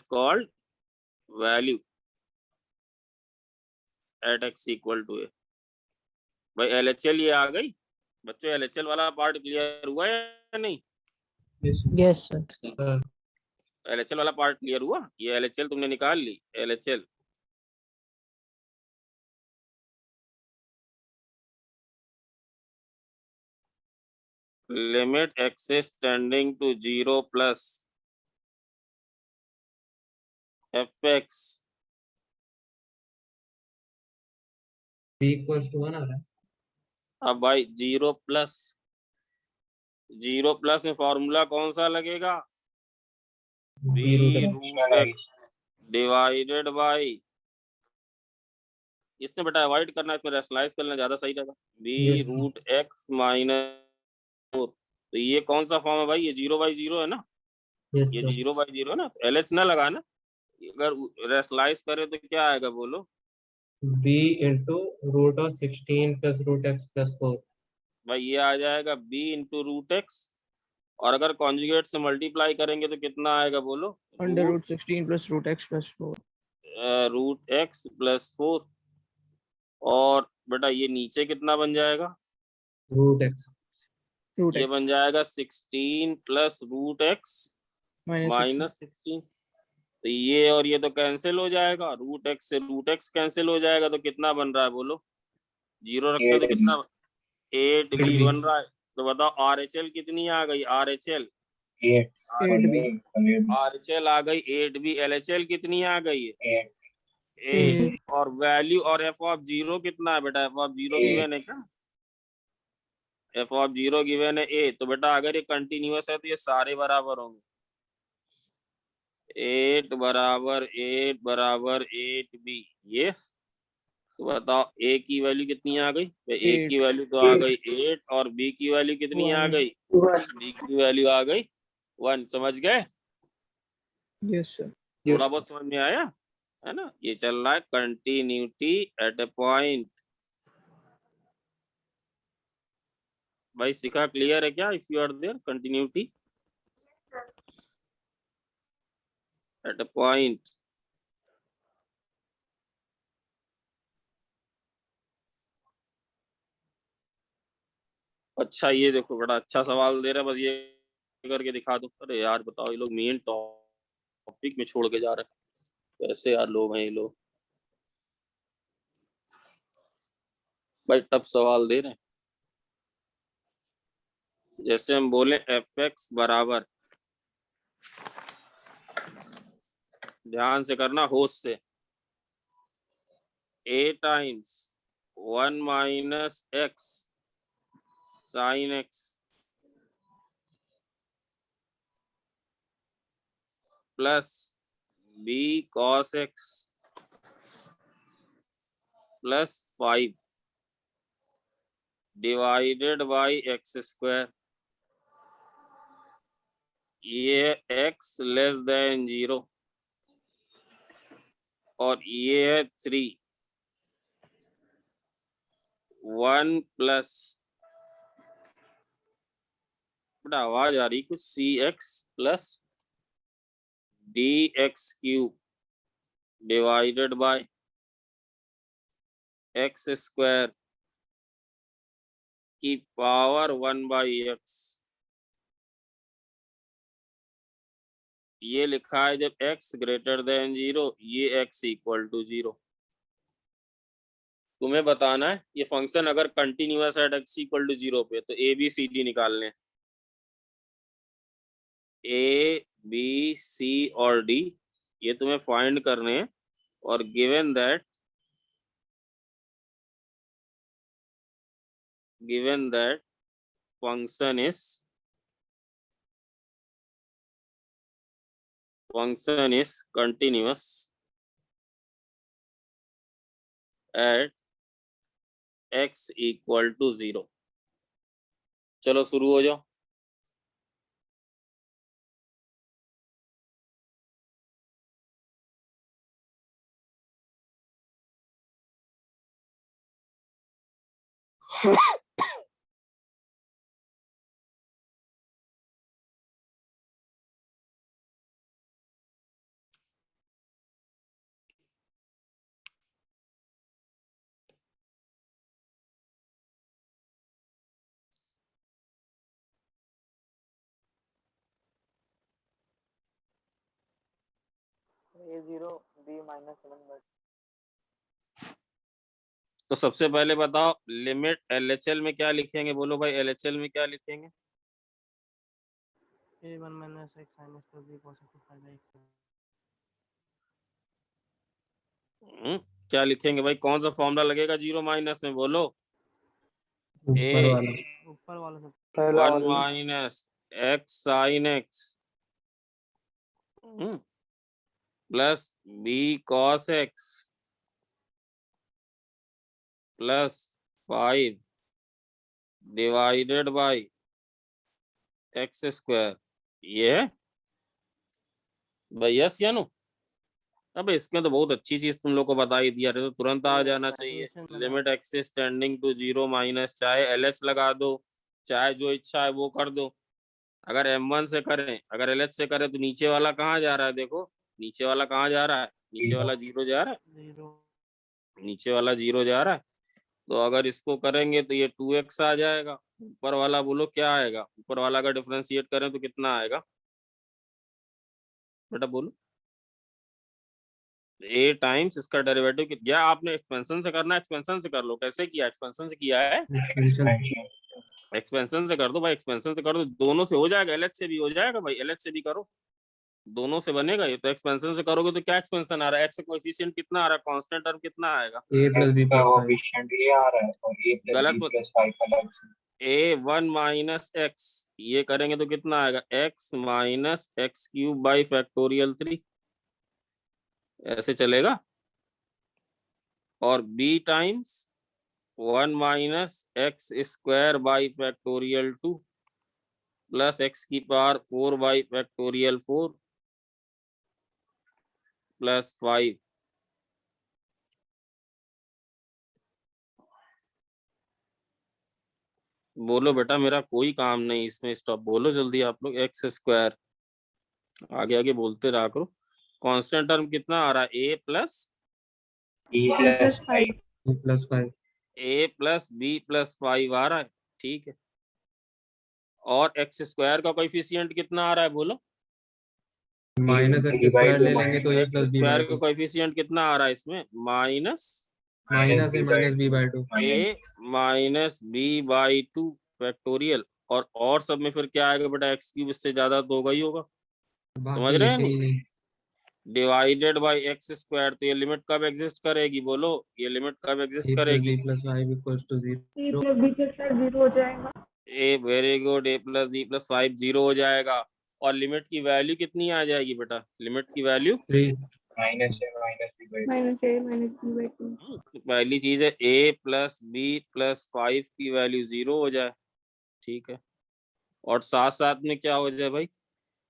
called value at x equal to a। भाई LHL ये आ गई बच्चों, LHL वाला part clear हुआ या नहीं? Yes sir. LHL वाला पार्ट क्लियर हुआ, ये LHL तुमने निकाल ली, LHL limit x is tending to 0 plus fx b equals to 1 आ रहा है। अब भाई 0 प्लस में फॉर्मूला कौन सा लगेगा, b b root x root x divided by, इससे बेटा अवॉइड करना, इसमें रैशनलाइज करना ज्यादा सही रहेगा, b Yes, sir. Root x minus 4। तो ये कौन सा फॉर्म है भाई, ये 0/0 है ना, yes ये sir 0/0 है ना, तो LH ना लगाना, अगर रैशनलाइज करे तो क्या आएगा बोलो, b into root of 16 plus root x plus 4 भाई ये आ जाएगा b इंटू रूट एक्स, और अगर कॉन्जुगेट से मल्टीप्लाई करेंगे तो कितना आएगा बोलो, under root 16 plus root x plus 4 root x plus 4, और बेटा ये नीचे कितना बन जाएगा, root x रूट ये एक्स बन जाएगा 16 प्लस रूट एक्स माइनस 16। तो ये और ये तो कैंसिल हो जाएगा, रूट एक्स से रूट एक्स कैंसिल हो जाएगा, तो कितना बन रहा है बोलो, 0 रखते तो कितना 8b बन रहा है। तो बताओ RHL कितनी आ गई, RHL आ गई 8b, LHL कितनी आ गई है 8, और वैल्यू और f(0) कितना है बेटा, f(0) गिवन है क्या, f(0) गिवन है a, तो बेटा अगर ये कंटिन्यूअस है तो ये सारे बराबर होंगे, 8 बराबर 8 बराबर 8b, यस। तो बताओ a की वैल्यू कितनी आ गई, तो a की वैल्यू तो आ गई 8, और b की वैल्यू कितनी आ गई, b की वैल्यू आ गई 1। समझ गए, यस सर थोड़ा बहुत समझ में आया है ना। ये चल रहा है कंटिन्यूटी एट ए पॉइंट। भाई सिखा क्लियर है क्या, if you are there, continuity at a point. अच्छा ये देखो बड़ा अच्छा सवाल दे रहा है, बस ये करके दिखा दो। अरे यार बताओ, ये लोग मेन टॉपिक में छोड़ के जा रहे हैं, कैसे यार लोग हैं ये लोग। भाई टफ सवाल दे रहे हैं। जैसे हम बोले fx बराबर, ध्यान से करना होश से, a times 1 minus x sine x plus b cos x plus 5 divided by x square. ये x लेस देन 0 और ये है 3 1 प्लस, बड़ा आवाज आ रही कुछ, cx plus dx cube divided by x square की पावर 1 बाई एक्स। ये लिखा है जब x ग्रेटर देन 0, ये x इक्वल टू 0। तुम्हें बताना है ये फंक्शन अगर कंटिन्यूअस है x इक्वल टू 0 पे, तो ए बी सी डी निकालने, ए बी सी और डी ये तुम्हें फाइंड करने हैं। और given that function is continuous at x equal to 0। चलो शुरू हो जाओ। a0 b minus 7 तो सबसे पहले बताओ लिमिट LHL में क्या लिखेंगे, बोलो भाई LHL में क्या लिखेंगे? a1 minus x sin x plus b cos x plus 5x। क्या लिखेंगे भाई, कौन सा फॉर्मूला लगेगा 0 माइनस में, बोलो। ऊपर वाला, ऊपर वाला सब 1 minus x sine x plus b cos x plus 5 divided by x square. ये है भाई यस या नो? अब इसमें तो बहुत अच्छी चीज तुम लोग को बता ही दिया, तो तुरंत आ जाना चाहिए। Limit x is tending to 0 minus, चाहे LH लगा दो, चाहे जो इच्छा है वो कर दो। अगर M1 से करें, अगर LH से करें तो नीचे वाला कहाँ जा रहा है, देखो नीचे वाला कहाँ जा रहा है, नीचे वाला 0 जा रहा है, नीचे वाला 0 जा रहा है। तो अगर इसको करेंगे तो ये 2x आ जाएगा। ऊपर वाला बोलो क्या आएगा, ऊपर वाला का डिफरेंशिएट करें तो कितना आएगा बेटा, बोलो। a टाइम्स इसका डेरिवेटिव क्या आपने एक्सपेंशन से करना है, एक्सपेंशन से कर लो। कैसे किया, एक्सपेंशन से किया है, एक्सपेंशन से कर दो भाई, एक्सपेंशन से कर दो, दोनों से हो जाएगा, LH से भी हो जाएगा भाई, LH से भी करो, दोनों से बनेगा ये। तो एक्सपेंशन से करोगे तो क्या एक्सपेंशन आ रहा है, x कोएफिशिएंट कितना आ रहा है, कांस्टेंट टर्म कितना आएगा, a प्लस b प्लस 5 ये आ रहा है और a गलत b plus 5 अलग से। a1 माइनस x, ये करेंगे तो कितना आएगा, x minus x cube by factorial 3, ऐसे चलेगा। और b times 1 minus x square by factorial 2 plus x की पावर 4 बाई फैक्टोरियल 4 प्लस 5। बोलो बेटा, मेरा कोई काम नहीं इसमें, स्टॉप बोलो जल्दी आप लोग। एक्स स्क्वायर आगे आगे बोलते रहा करो। कांस्टेंट टर्म कितना आ रहा है, a plus b plus 5 b plus 5 a plus b plus 5 आ रहा है, ठीक है। और एक्स स्क्वायर का कोएफिशिएंट कितना आ रहा है, बोलो। माइनस एक्स स्क्वायर ले लेंगे तो a x plus b square का माइनस कोएफिशिएंट कितना आ रहा है इसमें, minus minus a minus b by two. A minus b by two factorial, और सब में फिर क्या आएगा बेटा, एक्स क्यूब इससे ज्यादा तो होगा ही होगा, समझ रहे हैं नहीं? डिवाइडेड बाय एक्स स्क्वायर, तो ये लिमिट कब एग्जिस्ट करेगी बोलो, ये लिमिट कब एग्जिस्ट करेगी? Plus y equals to 0। Zero हो जाएगा। A very good, a plus b plus 5 zero हो जाएगा। और लिमिट की वैल्यू कितनी आ जाएगी बेटा, लिमिट की value 3। Minus a minus b by minus a minus b by two. पहली चीज है ए प्लस बी प्लस 5 की वैल्यू 0 हो जाए, ठीक है। और साथ साथ में क्या हो जाए भाई,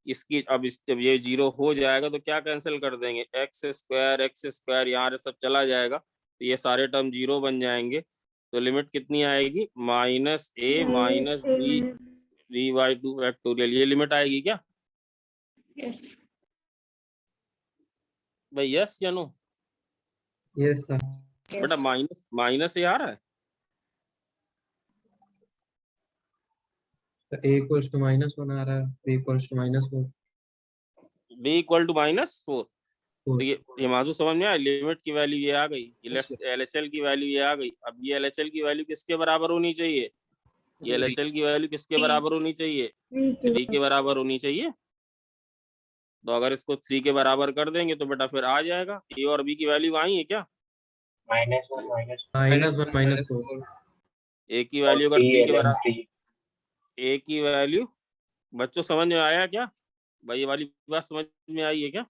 इसकी अब जब ये 0 हो जाएगा तो क्या कैंसिल कर देंगे, एक्स स्क्वायर यहाँ सब चला जाएगा, तो ये सारे टर्म 0 बन जाएंगे। तो लिमिट कितनी आएगी, minus a minus b by two factorial, ये लिमिट आएगी क्या यस भाई, यस या नो? Yes sir. बेटा माइनस ए आ रहा है, ए इक्वल्स टू -1 आ रहा है, b equals to -4। B equal to -4। तो ये माजू समझ में आया, लिमिट की वैल्यू ये आ गई, एलएचएल की वैल्यू ये आ गई। अब ये एलएचएल की वैल्यू किसके बराबर होनी चाहिए, ये एलएचएल की वैल्यू किसके बराबर होनी चाहिए, 3 के बराबर होनी चाहिए। तो अगर इसको 3 के बराबर कर देंगे तो बेटा फिर आ जाएगा। ए और बी की वैल्यू आई है क्या, -1 -4। ए की वैल्यू अगर 3 के बराबर, ए की वैल्यू बच्चों समझ में आया क्या भाई, ये वाली बात समझ में आई है क्या,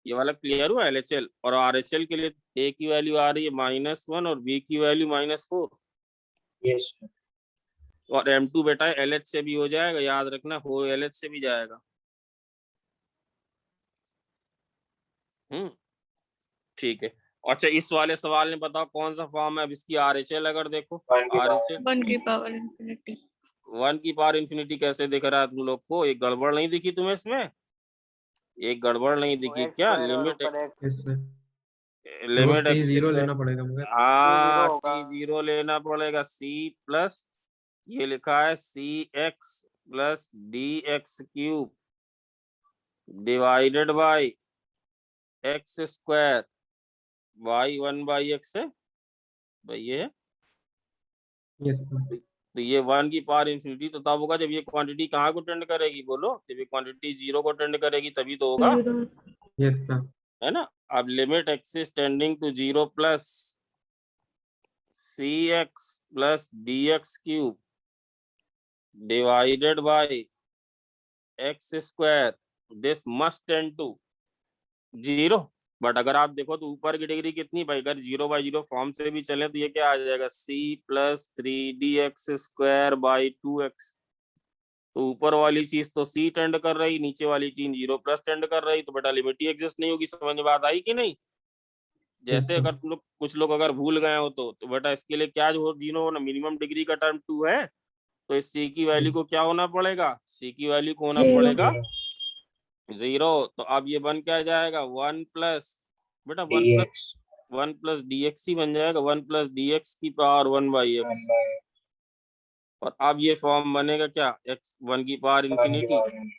ये वाला क्लियर हुआ एलएचएल। और आरएचएल के लिए ए की वैल्यू आ रही है -1 और बी की वैल्यू -4। यस और M2 बेटा एलएच से भी हो जाएगा, याद रखना, हो एलएच से भी जाएगा। ठीक है। अच्छा इस वाले सवाल में बताओ कौन सा फॉर्म है अब इसकी आरएचएल, अगर देखो आरएचएल 1 की पावर इंफिनिटी। 1 की पावर इंफिनिटी कैसे दिख रहा है तुम लोग को, एक गड़बड़ नहीं दिखी तुम्हें इसमें, एक गड़बड़ नहीं दिखी क्या, लिमिट लिमिट सी 0 लेना पड़ेगा मगर। हाँ सी 0 लेना पड़ेगा, सी प्लस ये लिखा है c x plus d x cube divided by x square y 1/x है भाई, ये है। Yes sir. तो ये 1 की पावर इंफिनिटी तो तब होगा जब ये क्वांटिटी कहाँ को टेंड करेगी बोलो, जब ये क्वांटिटी 0 को टेंड करेगी तभी तो होगा, यस सर। है ना। अब limit x is tending to 0 plus c x plus d x cube divided by x square, this must tend to 0। But अगर आप देखो तो ऊपर की डिग्री कितनी भाई, अगर 0/0 फॉर्म से भी चले तो ये क्या आ जाएगा, c plus 3dx square by 2x। तो ऊपर वाली चीज तो c टेंड कर रही, नीचे वाली चीज 0 प्लस टेंड कर रही, तो बेटा लिमिट ही एग्जिस्ट नहीं होगी। समझ में बात आई कि नहीं? जैसे अगर तुम लोग कुछ लोग अगर भूल गए हो तो बेटा इसके लिए क्या हो, 0 होना, मिनिमम डिग्री का टर्म 2 है, तो इस c की वैल्यू को क्या होना पड़ेगा, c की वैल्यू को होना पड़ेगा 0। तो अब ये बन क्या जाएगा, 1 प्लस बेटा 1 प्लस dx ही बन जाएगा, 1 प्लस dx की पावर 1/x। और अब ये फॉर्म बनेगा क्या, x 1 की पावर इंफिनिटी।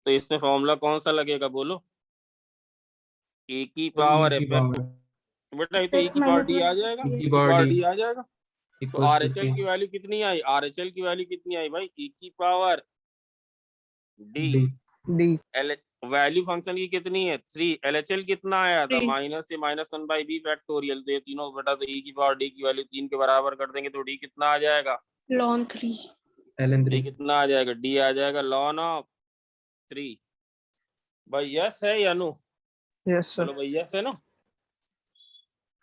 तो इसमें फॉर्मूला कौन सा लगेगा बोलो, a की पावर fx, बेटा ये तो e की पावर d आ जाएगा, e की पावर d आ जाएगा। तो आरएचएल की वैल्यू कितनी आई, आरएचएल की वैल्यू कितनी आई भाई, e की पावर d। वैल्यू फंक्शन की कितनी है 3, एलएचएल कितना आया था -a -1/b फैक्टोरियल। तो ये तीनों बेटा तो e की पावर d की वैल्यू 3 के बराबर कर देंगे तो d कितना आ जाएगा, ln 3 d कितना आ जाएगा, d आ जाएगा ln ऑफ 3। भाई यस है या नो? Yes sir. बोलो भाई यस है ना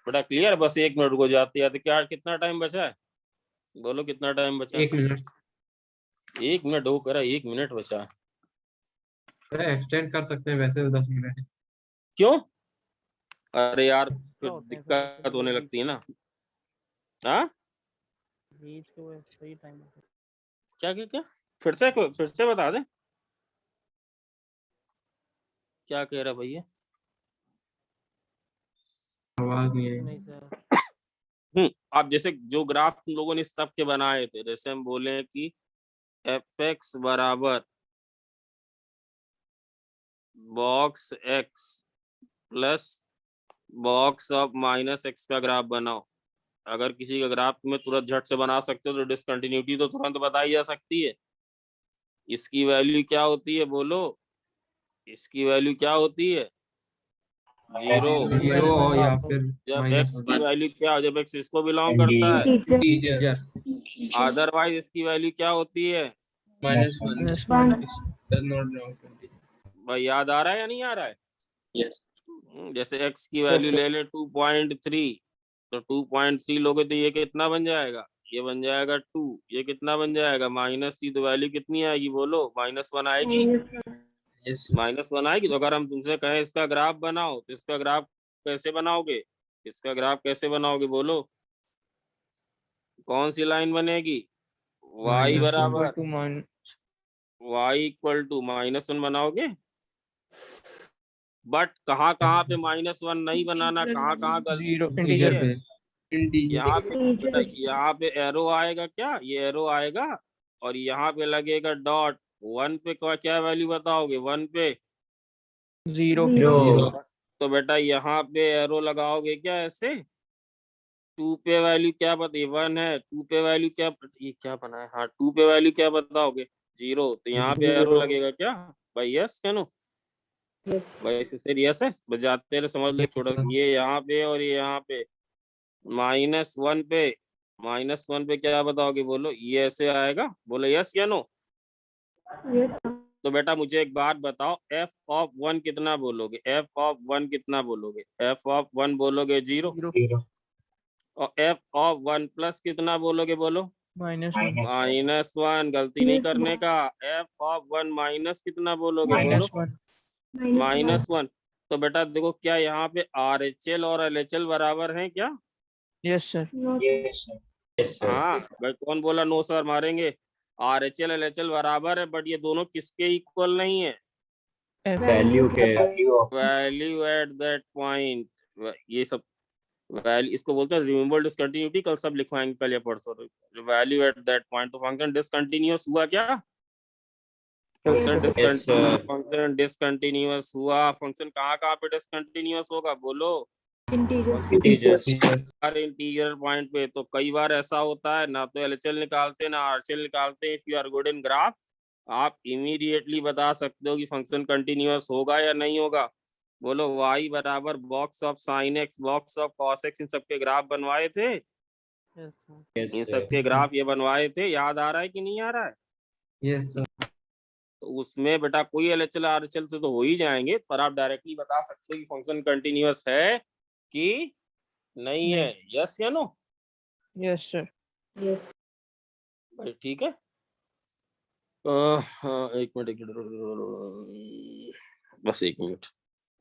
बेटा, क्लियर। बस 1 मिनट को जाते जाते क्या कितना टाइम बचा है बोलो, कितना टाइम बचा? 1 मिनट। 1 मिनट हो करा, 1 मिनट बचा है। एक्सटेंड कर सकते हैं वैसे तो 10 मिनट है। क्यों? अरे यार फिर दिक्कत होने लगती है ना। हाँ बीच को सही टाइम है। क्या फिर से बता दे, क्या कह रहा भैया? आवाज नहीं नहीं आई। सर। आप जैसे जो ग्राफ तुम लोगों ने सब के बनाए थे, जैसे हम बोले कि fx बराबर box x plus box of minus x का ग्राफ बनाओ। अगर किसी का ग्राफ में तुरंत झट से बना सकते हो तो डिसकंटिन्यूटी तो तुरंत बताई जा सकती है। इसकी वैल्यू क्या होती है बोलो, इसकी वैल्यू क्या होती है? 0। 0 और या फिर जब माइनस x की वैल्यू क्या हो, जब x इसको बिलोंग करता है, इंटीजर अदरवाइज इसकी वैल्यू क्या होती है? -1 Minus one. does not belong to integer. भाई याद आ रहा है या नहीं आ रहा है? यस जैसे x की वैल्यू ले ले 2.3, तो 2.3 लोगे तो ये कितना बन जाएगा? ये बन जाएगा 2। ये कितना बन जाएगा? -3। तो वैल्यू कितनी आएगी बोलो? -1 आएगी। Yes. -1 आएगी। तो अगर हम तुमसे कहें इसका ग्राफ बनाओ तो इसका ग्राफ कैसे बनाओगे? इसका ग्राफ कैसे बनाओगे बोलो? कौन सी लाइन बनेगी? y बराबर Equal to minus. y equal to -1 बनाओगे। बट कहाँ कहाँ पे -1 नहीं बनाना, कहाँ कहाँ गलती Zero होती इंटीजर integer. है? पे Integer. यहाँ पे बेटा, यहाँ पे एरो आएगा क्या? ये एरो आएगा और यहाँ पे लगेगा डॉट। 1 पे क्या वैल्यू बताओगे? 1 पे Zero. तो बेटा यहाँ पे एरो लगाओगे क्या ऐसे? 2 पे वैल्यू क्या बता? 1 है। 2 पे वैल्यू क्या, ये क्या बना है? हाँ 2 पे वैल्यू क्या बताओगे? 0। तो यहाँ पे एरो लगेगा क्या भाई? यस क्या नो? भाई इससे यस है, बजाते रहे समझ लो। छोटा ये यहाँ पे और ये यहाँ पे -1 पे, -1 पे क्या बताओगे बोलो? ये ऐसे आएगा। बोलो यस या नो? तो बेटा मुझे एक बात बताओ, f ऑफ 1 कितना बोलोगे? f ऑफ 1 कितना बोलोगे? f ऑफ 1 बोलोगे 0। और f ऑफ 1 प्लस कितना बोलोगे बोलो? Minus one. -1। गलती नहीं करने का। f ऑफ 1 माइनस कितना बोलोगे बोलो? Minus one. -1। तो बेटा देखो, क्या यहाँ पे RHL और LHL बराबर हैं क्या? Yes sir. हाँ भाई, कौन बोला नो सर मारेंगे? RHL LHL बराबर है, बट ये दोनों किसके इक्वल नहीं है? वैल्यू के वैल्यू एट दैट पॉइंट। ये सब वैल्यू, इसको बोलते हैं रिमूवेबल डिसकंटिन्यूटी। कल सब लिखवाएंगे, कल या परसों। Value at that point. तो फंक्शन डिसकंटिन्यूअस हुआ क्या? फंक्शन डिसकंटिन्यूअस हुआ। फंक्शन कहाँ कहाँ पे डिसकंटिन्यूअस होगा बोलो? हर इंटीजर पॉइंट पे। तो कई बार ऐसा होता है, ना तो LHL निकालते ना RHL निकालते। If you are good in graph, आप इमीडिएटली बता सकते हो कि फंक्शन कंटिन्यूअस होगा या नहीं होगा। बोलो y बराबर box of sine x, box of cos x, इन सबके ग्राफ बनवाए थे। Yes sir. इन सबके ग्राफ ये बनवाए थे। याद आ रहा है कि नहीं आ रहा है? यस सर तो उसमें बेटा कोई LHL RHL से तो हो ही जाएंगे, पर आप डायरेक्टली बता सकते हो कि फंक्शन कंटिन्यूअस है कि नहीं है। यस या नो? Yes sir. भाई ठीक है। एक मिनट, बस 1 मिनट,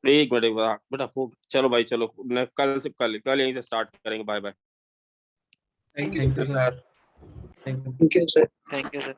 1 मिनट बेटा। चलो भाई, चलो कल यहीं से स्टार्ट करेंगे। Bye bye. Thank you, sir. Thank you sir Thank you sir.